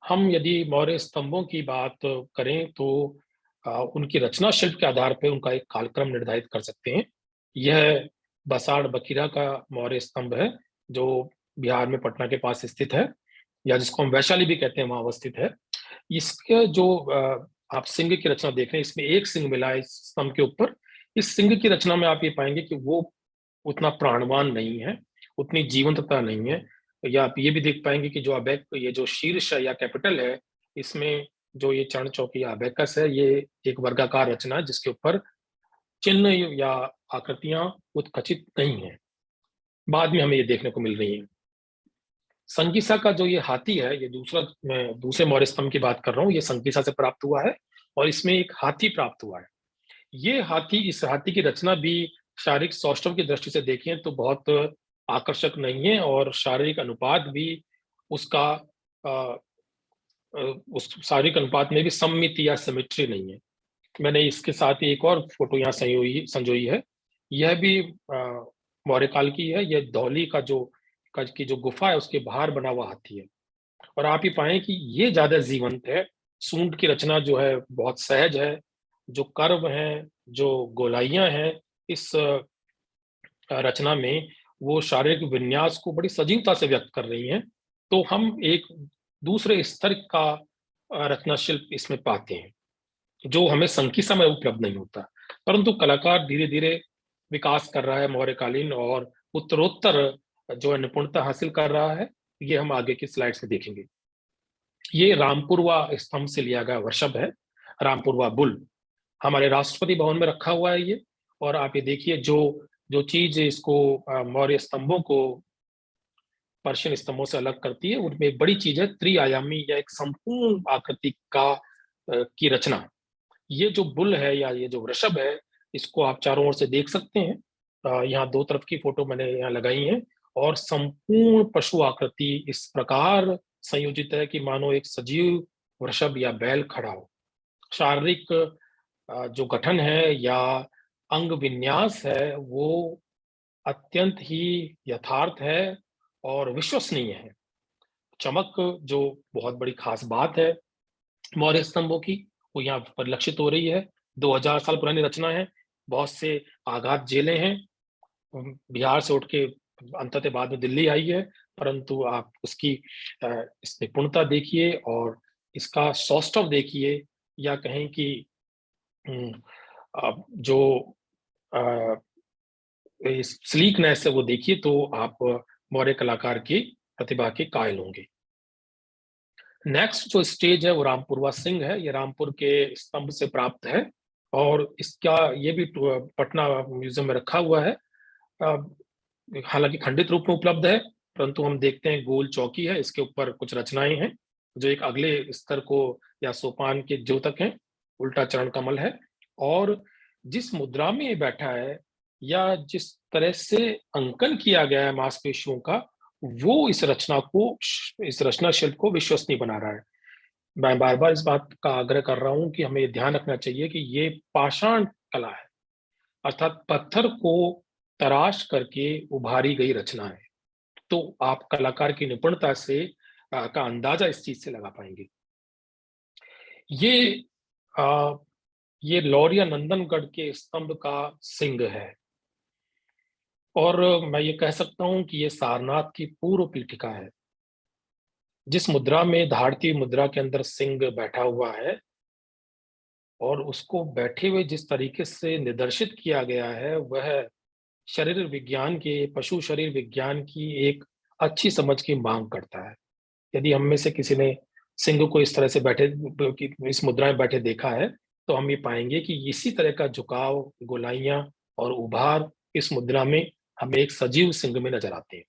हम यदि मौर्य स्तंभों की बात करें तो उनकी रचना शिल्प के आधार पर उनका एक कालक्रम निर्धारित कर सकते हैं। यह बसाड़ बखीरा का मौर्य स्तंभ है जो बिहार में पटना के पास स्थित है, या जिसको हम वैशाली भी कहते हैं, वहां अवस्थित है। इसके जो आप सिंह की रचना देख रहे हैं, इसमें एक सिंह मिला है इस स्तंभ के ऊपर। इस सिंह की रचना में आप ये पाएंगे कि वो उतना प्राणवान नहीं है, उतनी जीवंतता नहीं है। या आप ये भी देख पाएंगे कि जो अबैक, ये जो शीर्ष या कैपिटल है, इसमें जो ये चरण चौकी या अबैकस है, ये एक वर्गाकार रचना है जिसके ऊपर चिन्ह या आकृतियां उत्खचित नहीं है। बाद में हमें ये देखने को मिल रही है। संगीसा का जो ये हाथी है, ये मैं दूसरे मौर्य स्तंभ की बात कर रहा हूँ, ये संगीसा से प्राप्त हुआ है और इसमें एक हाथी प्राप्त हुआ है। ये हाथी, इस हाथी की रचना भी शारीरिक सौष्ठव की दृष्टि से देखें तो बहुत आकर्षक नहीं है, और शारीरिक अनुपात भी उसका उस शारीरिक अनुपात में भी सममिति या सिमेट्री नहीं है। मैंने इसके साथ ही एक और फोटो यहाँ संजोई है। यह भी मौर्य काल की है। यह धौली की जो गुफा है उसके बाहर बना हुआ हाथी है, और आप ही पाए कि ये ज्यादा जीवंत है। सूंड की रचना जो है बहुत सहज है, जो कर्व हैं, जो गोलाइयां हैं इस रचना में, वो शारीरिक विन्यास को बड़ी सजीवता से व्यक्त कर रही हैं। तो हम एक दूसरे स्तर का रचना शिल्प इसमें पाते हैं, जो हमें संकिसा में उपलब्ध नहीं होता। परंतु कलाकार धीरे धीरे विकास कर रहा है मौर्यकालीन, और उत्तरोत्तर जो है निपुणता हासिल कर रहा है। ये हम आगे की स्लाइड्स में देखेंगे। ये रामपुरवा स्तंभ से लिया गया वर्षभ है, रामपुरवा बुल। हमारे राष्ट्रपति भवन में रखा हुआ है ये। और आप ये देखिए, जो जो चीज इसको मौर्य स्तंभों को पर्शियन स्तंभों से अलग करती है, उनमें एक बड़ी चीज है त्रिआयामी या एक संपूर्ण आकृति का की रचना। ये जो बुल है या ये जो वृषभ है, इसको आप चारों ओर से देख सकते हैं। यहाँ दो तरफ की फोटो मैंने यहाँ लगाई है, और संपूर्ण पशु आकृति इस प्रकार संयोजित है कि मानो एक सजीव वृषभ या बैल खड़ा हो। शारीरिक जो गठन है या अंग विन्यास है, वो अत्यंत ही यथार्थ है और विश्वसनीय है। चमक जो बहुत बड़ी खास बात है मौर्य स्तंभों की, वो यहाँ परिलक्षित हो रही है। 2000 साल पुरानी रचना है, बहुत से आघात झेले हैं। बिहार से उठ के अंततः बाद में दिल्ली आई है, परंतु आप उसकी इस निपुणता देखिए और इसका सौष्ठव देखिए, या कहें कि जो स्लीकनेस है वो देखिए, तो आप मौर्य कलाकार की प्रतिभा के कायल होंगे। नेक्स्ट जो स्टेज है वो रामपुरवा सिंह है। ये रामपुर के स्तंभ से प्राप्त है, और इसका ये भी पटना म्यूजियम में रखा हुआ है। हालांकि खंडित रूप में उपलब्ध है, परंतु हम देखते हैं गोल चौकी है, इसके ऊपर कुछ रचनाएं हैं जो एक अगले स्तर को या सोपान के द्योतक हैं। उल्टा चरण कमल है, और जिस मुद्रा में ये बैठा है या जिस तरह से अंकन किया गया है मांसपेशियों का, वो इस रचना शिल्प को विश्वसनीय बना रहा है। मैं बार बार इस बात का आग्रह कर रहा हूं कि हमें ध्यान रखना चाहिए कि ये पाषाण कला है, अर्थात पत्थर को तराश करके उभारी गई रचना है। तो आप कलाकार की निपुणता से का अंदाजा इस चीज से लगा पाएंगे। ये आ, ये लौरिया नंदनगढ़ के स्तंभ का सिंह है, और मैं ये कह सकता हूं कि ये सारनाथ की पूर्व पीठिका है। जिस मुद्रा में धारती मुद्रा के अंदर सिंह बैठा हुआ है, और उसको बैठे हुए जिस तरीके से निदर्शित किया गया है, वह शरीर विज्ञान के पशु शरीर विज्ञान की एक अच्छी समझ की मांग करता है। यदि हम में से किसी ने सिंह को इस तरह से बैठे, इस मुद्रा में बैठे देखा है, तो हम ये पाएंगे कि इसी तरह का झुकाव, गोलाइयां और उभार इस मुद्रा में हमें एक सजीव सिंह में नजर आते हैं।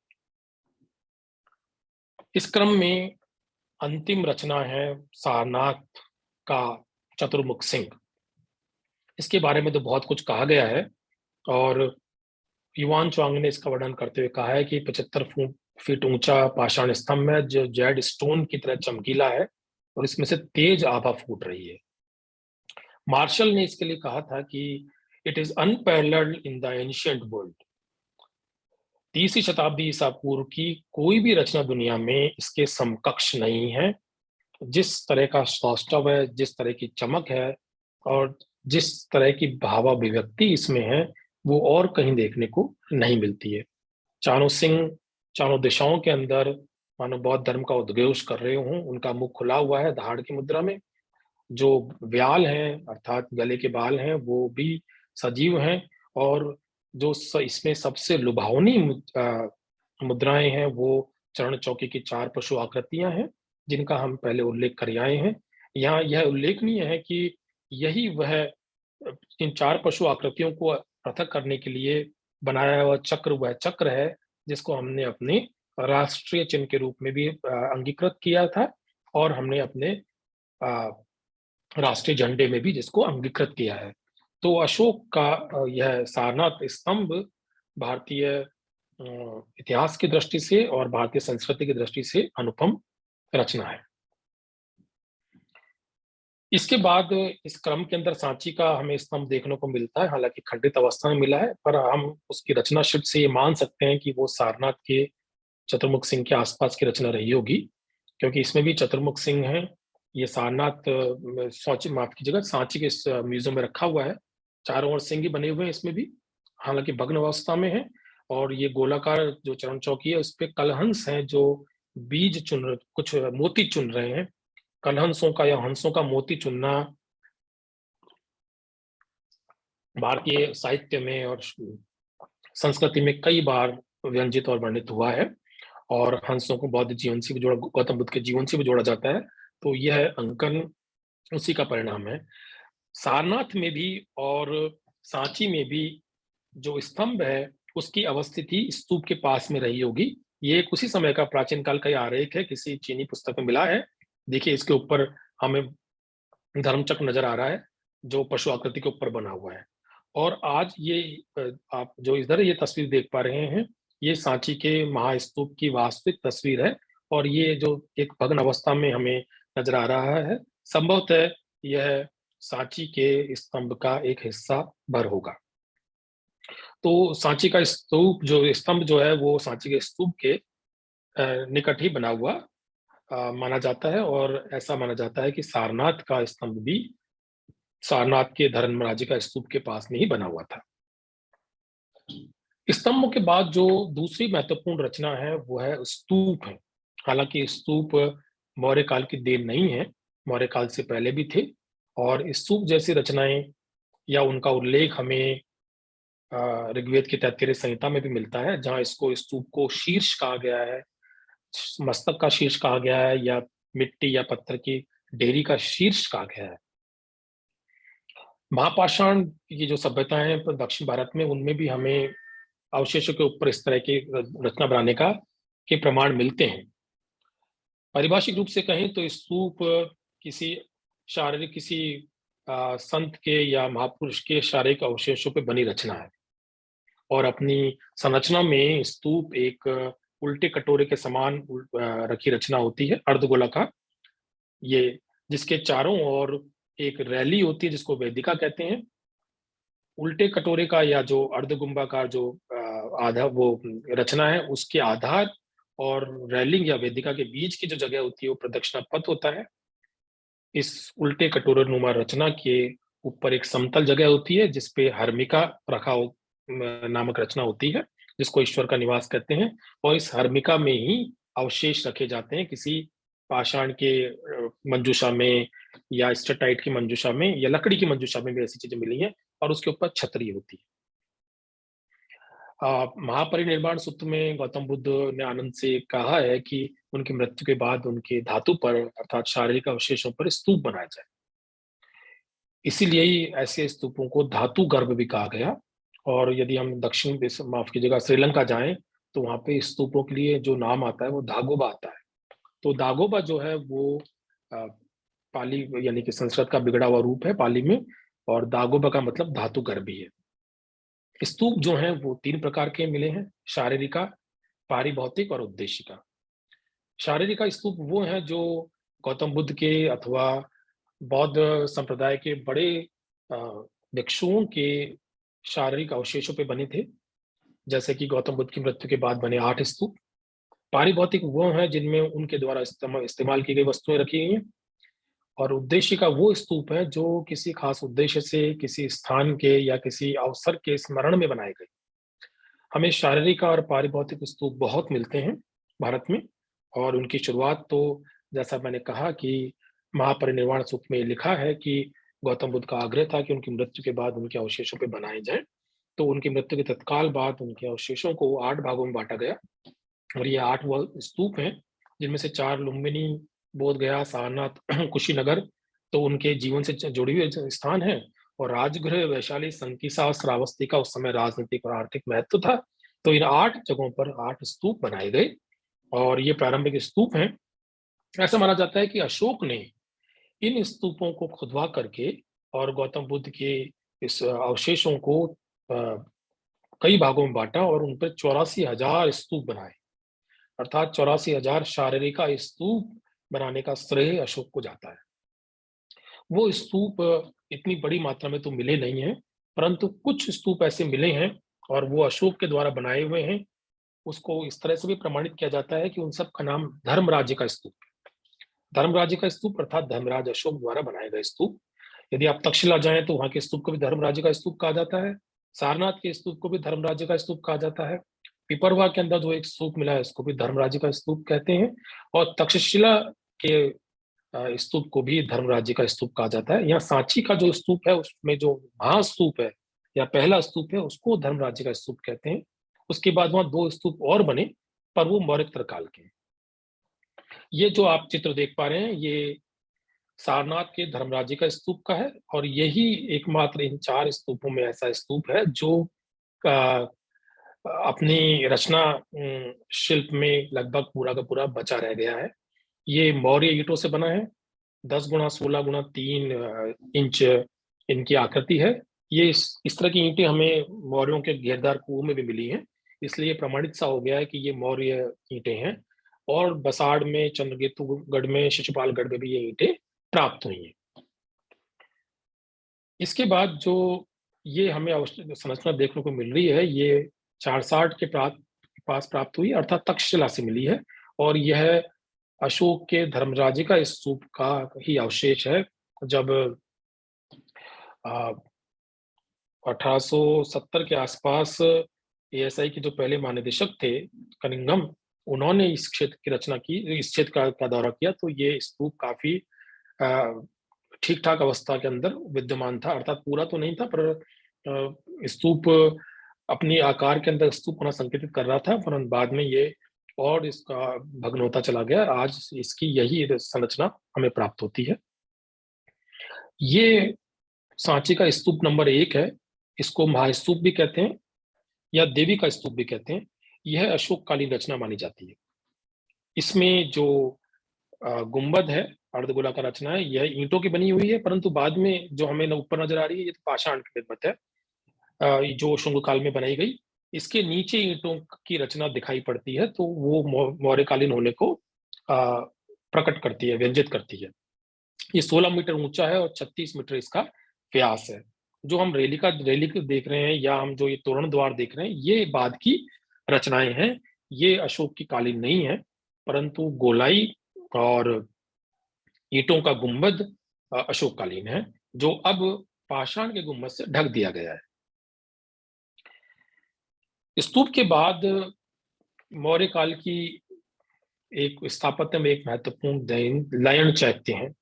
इस क्रम में अंतिम रचना है सारनाथ का चतुर्मुख सिंह। इसके बारे में तो बहुत कुछ कहा गया है, और युवान चुआंग ने इसका वर्णन करते हुए कहा है कि 75 फीट ऊंचा पाषाण स्तंभ है जो जेड स्टोन की तरह चमकीला है, और इसमें से तेज आभा फूट रही है। मार्शल ने इसके लिए कहा था कि it is unparalleled in the ancient world. 30वीं शताब्दी ईसा पूर्व की कोई भी रचना दुनिया में इसके समकक्ष नहीं है। जिस तरह का सौष्ठव है, जिस तरह की चमक है, और जिस तरह की भावाभिव्यक्ति इसमें है, वो और कहीं देखने को नहीं मिलती है। चारों सिंह चारों दिशाओं के अंदर मानो बौद्ध धर्म का उद्घोष कर रहे हों। उनका मुख खुला हुआ है धाड़ की मुद्रा में। जो व्याल हैं अर्थात गले के बाल हैं, वो भी सजीव हैं। और जो इसमें सबसे लुभावनी मुद्राएं हैं, वो चरण चौकी की 4 पशु आकृतियां हैं, जिनका हम पहले उल्लेख कर आए हैं। यहाँ यह उल्लेखनीय है कि यही वह इन 4 पशु आकृतियों को पृथक करने के लिए बनाया हुआ चक्र, वह चक्र है जिसको हमने अपने राष्ट्रीय चिन्ह के रूप में भी अंगीकृत किया था, और हमने अपने राष्ट्रीय झंडे में भी जिसको अंगीकृत किया है। तो अशोक का यह सारनाथ स्तंभ भारतीय इतिहास की दृष्टि से और भारतीय संस्कृति की दृष्टि से अनुपम रचना है। इसके बाद इस क्रम के अंदर सांची का हमें स्तंभ देखने को मिलता है, हालांकि खंडित अवस्था में मिला है, पर हम उसकी रचना शिल्प से ये मान सकते हैं कि वो सारनाथ के चतुर्मुख सिंह के आसपास की रचना रही होगी, क्योंकि इसमें भी चतुर्मुख सिंह है। ये सारनाथ माफ कीजिएगा, सांची के म्यूजियम में रखा हुआ है। चारों ओर सिंह ही बने हुए हैं इसमें भी, हालांकि भग्न अवस्था में है। और ये गोलाकार जो चरण चौकी है, उस पर कलहंस है जो बीज कुछ मोती चुन रहे हैं। कलहंसों का या हंसों का मोती चुनना भारतीय साहित्य में और संस्कृति में कई बार व्यंजित और वर्णित हुआ है, और हंसों को बौद्ध जीवन से भी जोड़ा, गौतम बुद्ध के जीवन से भी जोड़ा जाता है। तो यह अंकन उसी का परिणाम है। सारनाथ में भी और सांची में भी जो स्तंभ है उसकी अवस्थिति स्तूप के पास में रही होगी। ये एक उसी समय का प्राचीन काल का ही आरेख है, किसी चीनी पुस्तक में मिला है। देखिए, इसके ऊपर हमें धर्मचक्र नजर आ रहा है जो पशु आकृति के ऊपर बना हुआ है। और आज ये आप जो इधर ये तस्वीर देख पा रहे हैं, ये सांची के महास्तूप की वास्तविक तस्वीर है। और ये जो एक भग्न अवस्था में हमें नजर आ रहा है, संभवतः यह सांची के स्तंभ का एक हिस्सा भर होगा। तो सांची का स्तूप जो स्तंभ जो है वो सांची के स्तूप के निकट ही बना हुआ माना जाता है। और ऐसा माना जाता है कि सारनाथ का स्तंभ भी सारनाथ के धर्मराज का स्तूप के पास में ही बना हुआ था। स्तंभों के बाद जो दूसरी महत्वपूर्ण रचना है वो है स्तूप है। हालांकि स्तूप मौर्य काल की देन नहीं है, मौर्य काल से पहले भी थे। और स्तूप जैसी रचनाएं या उनका उल्लेख हमें ऋग्वेद की तैत्तिरीय संहिता में भी मिलता है, जहां इसको स्तूप को शीर्ष कहा गया है, मस्तक का शीर्ष कहा गया है, या मिट्टी या पत्थर की ढेरी का शीर्ष कहा गया है। महापाषाण की जो सभ्यताएं हैं दक्षिण भारत में, उनमें भी हमें अवशेषों के ऊपर इस तरह की रचना बनाने का के प्रमाण मिलते हैं। पारिभाषिक रूप से कहें तो स्तूप किसी शारीरिक किसी संत के या महापुरुष के शारीरिक अवशेषों पर बनी रचना है। और अपनी संरचना में स्तूप एक उल्टे कटोरे के समान रखी रचना होती है, अर्धगोलाकार, ये जिसके चारों ओर एक रैली होती है जिसको वेदिका कहते हैं। उल्टे कटोरे का या जो अर्धकुंभाकार जो आधा वो रचना है, उसके आधार और रैलिंग या वेदिका के बीच की जो जगह होती है वो प्रदक्षिणा पथ होता है। इस उल्टे कटोरे नुमा रचना के ऊपर एक समतल जगह होती है जिसपे हर्मिका रखा नामक रचना होती है, जिसको ईश्वर का निवास कहते हैं। और इस हर्मिका में ही अवशेष रखे जाते हैं, किसी पाषाण के मंजूषा में या स्टेटाइट की मंजूषा में या लकड़ी की मंजूषा में भी ऐसी चीजें मिली हैं। और उसके ऊपर छतरी होती है। महापरिनिर्वाण सूत्र में गौतम बुद्ध ने आनंद से कहा है कि उनकी मृत्यु के बाद उनके धातु पर अर्थात शारीरिक अवशेषों पर स्तूप बनाया जाए। इसीलिए ही ऐसे स्तूपों को धातु गर्भ भी कहा गया। और यदि हम दक्षिण माफ कीजिएगा श्रीलंका जाएं तो वहां पे स्तूपों के लिए जो नाम आता है वो दागोबा आता है। तो दागोबा जो है वो पाली यानी कि संस्कृत का बिगड़ा हुआ रूप है पाली में, और दागोबा का मतलब धातु गर्भी है। स्तूप जो हैं वो तीन प्रकार के मिले हैं, शारीरिका, पारिभौतिक और उद्देशिका। शारीरिका स्तूप वो हैं जो गौतम बुद्ध के अथवा बौद्ध संप्रदाय के बड़े भिक्षुओं के शारीरिक अवशेषों पे बने थे, जैसे कि गौतम बुद्ध की मृत्यु के बाद बने 8 स्तूप। पारिभौतिक वो हैं जिनमें उनके द्वारा इस्तेमाल की गई वस्तुएं रखी गई हैं। और उद्देश्य का वो स्तूप है जो किसी खास उद्देश्य से किसी स्थान के या किसी अवसर के स्मरण में बनाए गए। हमें शारीरिक और पारिभौतिक स्तूप बहुत मिलते हैं भारत में। और उनकी शुरुआत तो जैसा मैंने कहा कि महापरिनिर्वाण सूत्र में लिखा है कि गौतम बुद्ध का आग्रह था कि उनकी मृत्यु के बाद उनके अवशेषों पर बनाए जाएं। तो उनकी मृत्यु के तत्काल बाद उनके अवशेषों को 8 भागों में बांटा गया। और ये 8 वो स्तूप हैं जिनमें से 4 लुम्बिनी, बोध गया, सारनाथ, कुशीनगर तो उनके जीवन से जुड़ी हुए स्थान है। और राजगृह, वैशाली, संकिसा और श्रावस्ती का उस समय राजनीतिक और आर्थिक महत्व था। तो इन 8 जगहों पर 8 स्तूप बनाए गए और ये प्रारंभिक स्तूप हैं। ऐसा माना जाता है कि अशोक ने इन स्तूपों को खुदवा करके और गौतम बुद्ध के इस अवशेषों को कई भागों में बांटा और उन पर 84,000 स्तूप बनाए। अर्थात 84,000 शारीरिक स्तूप बनाने का श्रेय अशोक को जाता है। वो स्तूप इतनी बड़ी मात्रा में तो मिले नहीं हैं, परंतु कुछ स्तूप ऐसे मिले हैं और वो अशोक के द्वारा बनाए हुए हैं। उसको इस तरह से भी प्रमाणित किया जाता है कि उन सब का नाम धर्मराज्य का स्तूप, धर्मराज्य का स्तूप अर्थात धर्मराज अशोक द्वारा बनाए गए स्तूप। यदि आप तक्षशिला जाएं तो वहां के स्तूप को भी धर्मराज्य का स्तूप कहा जाता है। सारनाथ के स्तूप को भी धर्मराज्य का स्तूप कहा जाता है। पिपरवा के अंदर जो एक स्तूप मिला है इसको भी धर्मराज्य का स्तूप कहते हैं, और तक्षशिला के स्तूप को भी धर्मराज्य का स्तूप कहा जाता है। यहाँ सांची का जो स्तूप है उसमें जो महास्तूप है या पहला स्तूप है उसको धर्मराज्य का स्तूप कहते हैं। उसके बाद वहां 2 स्तूप और बने, पर वो मौर्योत्तर काल के। ये जो आप चित्र देख पा रहे हैं ये सारनाथ के धर्मराज्य का स्तूप का है, और यही एकमात्र इन 4 स्तूपों में ऐसा स्तूप है जो अ, अपनी रचना शिल्प में लगभग पूरा का पूरा बचा रह गया है। ये मौर्य ईंटों से बना है, 10 गुणा 16 गुणा 3 इंच इनकी आकृति है। ये इस तरह की ईंटें हमें मौर्यों के घेरदार कुओं में भी मिली हैं, इसलिए प्रमाणित सा हो गया है कि ये मौर्य ईंटें हैं। और बसाड़ में, चंद्रकेतुगढ़ में, शिशुपालगढ़ में भी ये ईंटें प्राप्त हुई हैं। इसके बाद जो ये हमें संरचना देखने को मिल रही है, ये 460 के पास प्राप्त हुई, अर्थात तक्षशिला से मिली है, और यह अशोक के धर्मराज्य का स्तूप का ही अवशेष है। जब 1870 के आसपास एएसआई के जो पहले महानिदेशक थे कनिंघम, उन्होंने इस क्षेत्र की रचना की, इस क्षेत्र का दौरा किया, तो ये स्तूप काफी ठीक ठाक अवस्था के अंदर विद्यमान था, अर्थात पूरा तो नहीं था, पर स्तूप अपनी आकार के अंदर स्तूप होना संकेतित कर रहा था, परंतु बाद में ये और इसका भग्न होता चला गया। आज इसकी यही संरचना हमें प्राप्त होती है। ये सांची का स्तूप नंबर 1 है। इसको महास्तूप भी कहते हैं या देवी का स्तूप भी कहते हैं। यह अशोक कालीन रचना मानी जाती है। इसमें जो गुंबद है, अर्धगोलाकार रचना है, यह ईंटों की बनी हुई है, परंतु बाद में जो हमें ऊपर नजर आ रही है ये तो पाषाण की निर्मित है, जो शुंग काल में बनाई गई। इसके नीचे ईंटों की रचना दिखाई पड़ती है, तो वो मौर्यकालीन होने को प्रकट करती है, व्यंजित करती है। ये 16 मीटर ऊंचा है और 36 मीटर इसका व्यास है। जो हम रैली को देख रहे हैं या हम जो ये तोरण द्वार देख रहे हैं, ये बाद की रचनाएं हैं। ये अशोक की कालीन नहीं है, परंतु गोलाई और ईंटों का गुंबद अशोक कालीन है, जो अब पाषाण के गुंबद से ढक दिया गया है। स्तूप के बाद मौर्य काल की एक स्थापत्य में एक महत्वपूर्ण देन लयन चैत्य है।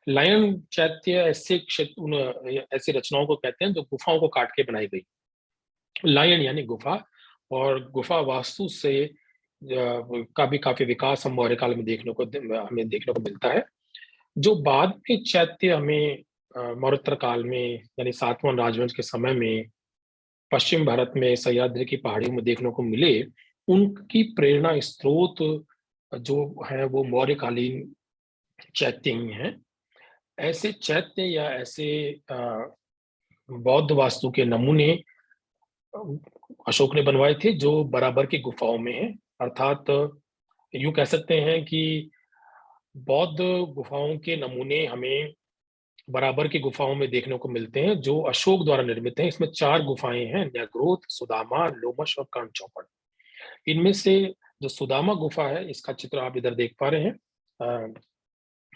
लयन चैत्य ऐसे क्षेत्र, ऐसी रचनाओं को कहते हैं जो गुफाओं को काट के बनाई गई। लयन यानी गुफा, और गुफा वास्तु से का भी काफी विकास हम मौर्य काल में हमें देखने को मिलता है। जो बाद में चैत्य हमें मौर्योत्तर काल में यानी सातवां राजवंश के समय में पश्चिम भारत में सह्याद्री की पहाड़ियों में देखने को मिले, उनकी प्रेरणा स्रोत जो है वो मौर्यकालीन चैत्य ही हैं। ऐसे चैत्य या ऐसे बौद्ध वास्तु के नमूने अशोक ने बनवाए थे जो बराबर की गुफाओं में हैं। अर्थात यूं कह सकते हैं कि बौद्ध गुफाओं के नमूने हमें बराबर की गुफाओं में देखने को मिलते हैं जो अशोक द्वारा निर्मित हैं। इसमें 4 गुफाएं हैं, न्याग्रोथ, सुदामा, लोमश और कर्ण चौपड़। इनमें से जो सुदामा गुफा है, इसका चित्र आप इधर देख पा रहे हैं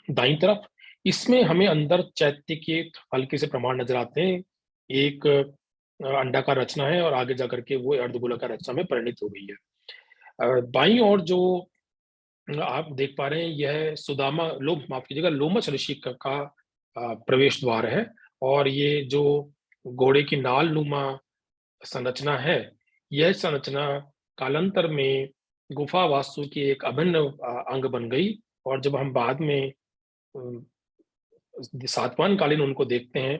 दाईं तरफ। इसमें हमें अंदर चैत्य के हल्के से प्रमाण नजर आते हैं। एक अंडाकार रचना है और आगे जाकर के वो अर्धगोलाकार रचना में परिणित हो गई है। बाईं ओर जो आप देख पा रहे हैं यह सुदामा माफ कीजिएगा, लोमश ऋषि का प्रवेश द्वार है, और ये जो घोड़े की नाल नुमा संरचना है, यह संरचना कालांतर में गुफा वास्तु की एक अभिन्न अंग बन गई। और जब हम बाद में सातवाहन कालीन उनको देखते हैं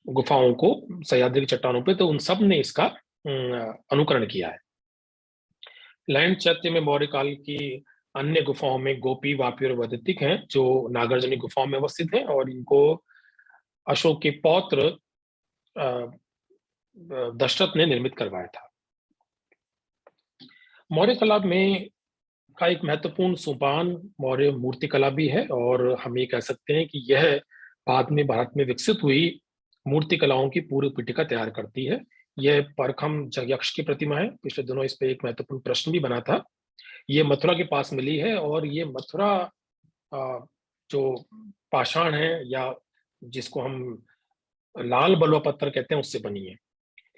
गुफाओं को सह्याद्री की चट्टानों पे, तो उन सब ने इसका अनुकरण किया है। लयन चैत्य में मौर्य काल की अन्य गुफाओं में गोपी, वापी और वैदिक हैं जो नागार्जुनी गुफाओं में अवस्थित हैं, और इनको अशोक के पौत्र दशरथ ने निर्मित करवाया था। मौर्य कला में का एक महत्वपूर्ण सोपान मौर्य मूर्तिकला भी है, और हम ये कह सकते हैं कि यह बाद में भारत में विकसित हुई मूर्ति कलाओं की पूर्व पीठिका तैयार करती है। यह परखम यक्ष की प्रतिमा है। पिछले दिनों इस पे एक महत्वपूर्ण प्रश्न भी बना था। ये मथुरा के पास मिली है, और ये मथुरा जो पाषाण है या जिसको हम लाल बलुआ पत्थर कहते हैं उससे बनी है।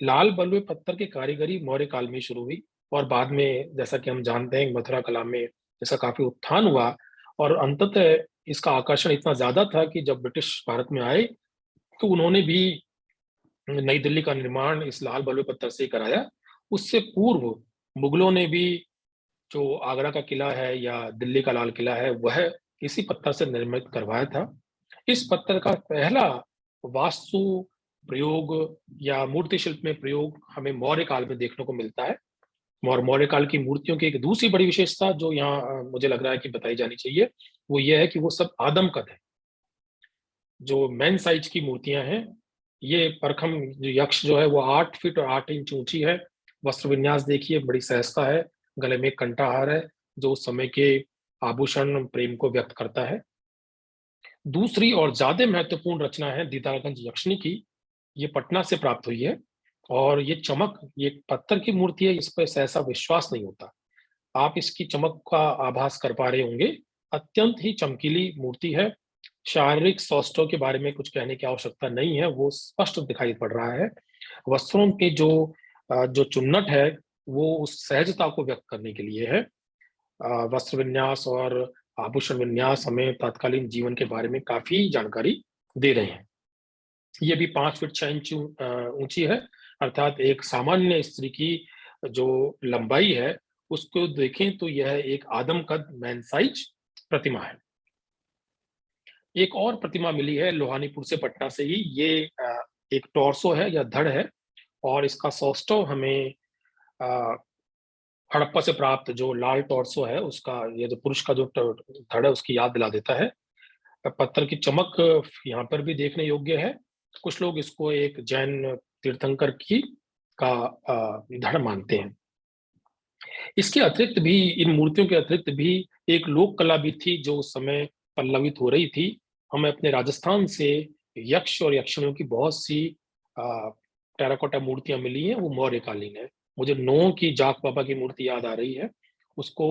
लाल बलुए पत्थर की कारीगरी मौर्य काल में शुरू हुई और बाद में जैसा कि हम जानते हैं मथुरा कला में इसका काफी उत्थान हुआ और अंततः इसका आकर्षण इतना ज्यादा था कि जब ब्रिटिश भारत में आए तो उन्होंने भी नई दिल्ली का निर्माण इस लाल बलुए पत्थर से ही कराया। उससे पूर्व मुगलों ने भी जो आगरा का किला है या दिल्ली का लाल किला है वह इसी पत्थर से निर्मित करवाया था। इस पत्थर का पहला वास्तु प्रयोग या मूर्ति शिल्प में प्रयोग हमें मौर्य काल में देखने को मिलता है। और मौर्य काल की मूर्तियों की एक दूसरी बड़ी विशेषता जो यहाँ मुझे लग रहा है कि बताई जानी चाहिए, वो ये है कि वो सब आदमकद है। जो मैन साइज की मूर्तियां हैं, ये परखम जो यक्ष जो है वो 8 फीट और 8 इंच ऊंची है। वस्त्र विन्यास देखिए, बड़ी सहजता है। गले में एक कंठाहार है जो उस समय के आभूषण प्रेम को व्यक्त करता है। दूसरी और ज्यादा महत्वपूर्ण रचना है दीदारगंज यक्षिणी की। ये पटना से प्राप्त हुई है और ये चमक, ये पत्थर की मूर्ति है, इस पर सहसा विश्वास नहीं होता। आप इसकी चमक का आभास कर पा रहे होंगे। अत्यंत ही चमकीली मूर्ति है। शारीरिक सौष्ठव के बारे में कुछ कहने की आवश्यकता नहीं है, वो स्पष्ट दिखाई पड़ रहा है। वस्त्रों के जो चुन्नट है वो उस सहजता को व्यक्त करने के लिए है। वस्त्र विन्यास और आभूषण विन्यास हमें तत्कालीन जीवन के बारे में काफी जानकारी दे रहे हैं। ये भी 5 फीट 6 इंच ऊंची है, अर्थात एक सामान्य स्त्री की जो लंबाई है उसको देखें तो यह एक आदमकद मैन साइज प्रतिमा है। एक और प्रतिमा मिली है लोहानीपुर से, पटना से ही। ये एक टॉर्सो है या धड़ है और इसका सौष्ठव हमें अ, हड़प्पा से प्राप्त जो लाल टॉर्सो है उसका, ये जो पुरुष का जो धड़ है उसकी याद दिला देता है। पत्थर की चमक यहाँ पर भी देखने योग्य है। कुछ लोग इसको एक जैन तीर्थंकर की का धड़ मानते हैं। इसके अतिरिक्त भी, इन मूर्तियों के अतिरिक्त भी एक लोक कला भी थी जो उस समय पल्लवित हो रही थी। हमें अपने राजस्थान से यक्ष और यक्षिणियों की बहुत सी टेराकोटा मूर्तियां मिली हैं, वो मौर्यकालीन है। मुझे नौ की जाक बाबा की मूर्ति याद आ रही है, उसको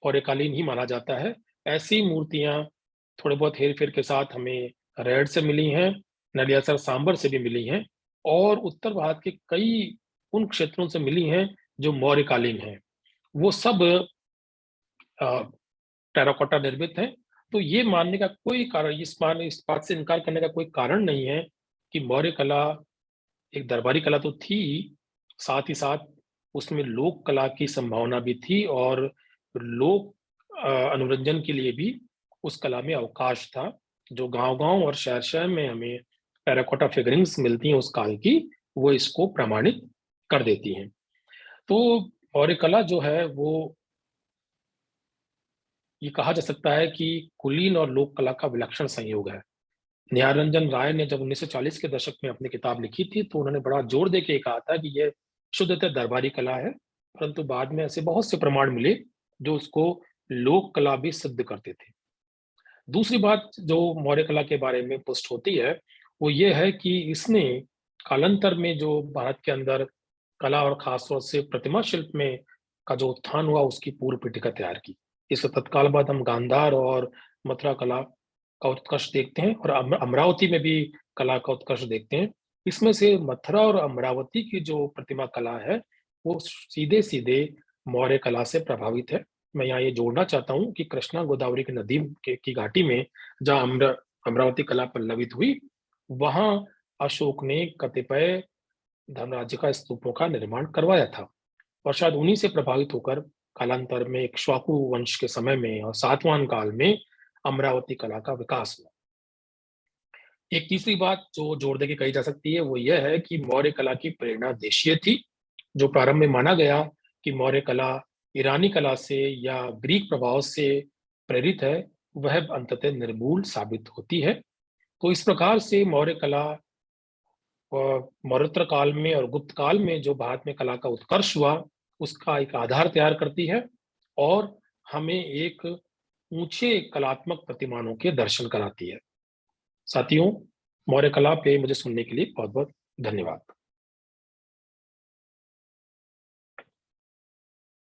मौर्यकालीन ही माना जाता है। ऐसी मूर्तियां थोड़े बहुत हेर फेर के साथ हमें रेड से मिली हैं, नलियासर सांबर से भी मिली हैं और उत्तर भारत के कई उन क्षेत्रों से मिली हैं जो मौर्यकालीन हैं। वो सब टेराकोटा निर्मित है। तो ये मानने का कोई कारण, इस बात से इनकार करने का कोई कारण नहीं है कि मौर्य कला एक दरबारी कला तो थी, साथ ही साथ उसमें लोक कला की संभावना भी थी और लोक अनुरंजन के लिए भी उस कला में अवकाश था। जो गांव-गांव और शहर-शहर में हमें टेराकोटा फिगरिंग्स मिलती हैं उस काल की, वो इसको प्रमाणित कर देती हैं। तो मौर्य कला जो है वो, ये कहा जा सकता है कि कुलीन और लोक कला का विलक्षण संयोग है। निहाररंजन राय ने जब 1940 के दशक में अपनी किताब लिखी थी तो उन्होंने बड़ा जोर दे के कहा था कि यह शुद्धतः दरबारी कला है, परंतु बाद में ऐसे बहुत से प्रमाण मिले जो उसको लोक कला भी सिद्ध करते थे। दूसरी बात जो मौर्य कला के बारे में पुष्ट होती है वो ये है कि इसने कालांतर में जो भारत के अंदर कला और खासतौर से प्रतिमा शिल्प में का जो उत्थान हुआ उसकी पूर्व पीठिका तैयार की। इसके तत्काल बाद हम गांधार और मथुरा कला का उत्कर्ष देखते हैं और अमरावती में भी कला का उत्कर्ष देखते हैं। इसमें से मथुरा और अमरावती की जो प्रतिमा कला है वो सीधे सीधे मौर्य कला से प्रभावित है। मैं यहाँ ये जोड़ना चाहता हूँ कि कृष्णा गोदावरी की नदी की घाटी में जहाँ अमरावती कला पल्लवित हुई, वहां अशोक ने कतिपय धनराज्य का स्तूपों का निर्माण करवाया था और शायद उन्हीं से प्रभावित होकर कालांतर में इक्ष्वाकु वंश के समय में और सातवाहन काल में अमरावती कला का विकास हुआ। एक तीसरी बात जो जोड़ दे के कही जा सकती है वो यह है कि मौर्य कला की प्रेरणा देशीय थी। जो प्रारंभ में माना गया कि मौर्य कला ईरानी कला से या ग्रीक प्रभाव से प्रेरित है, वह अंततः निर्मूल साबित होती है। तो इस प्रकार से मौर्य कला मौर्योत्तर काल में और गुप्त काल में जो भारत में कला का उत्कर्ष हुआ उसका एक आधार तैयार करती है और हमें एक ऊंचे कलात्मक प्रतिमानों के दर्शन कराती है। साथियों, मौर्य कला पे मुझे सुनने के लिए बहुत बहुत धन्यवाद।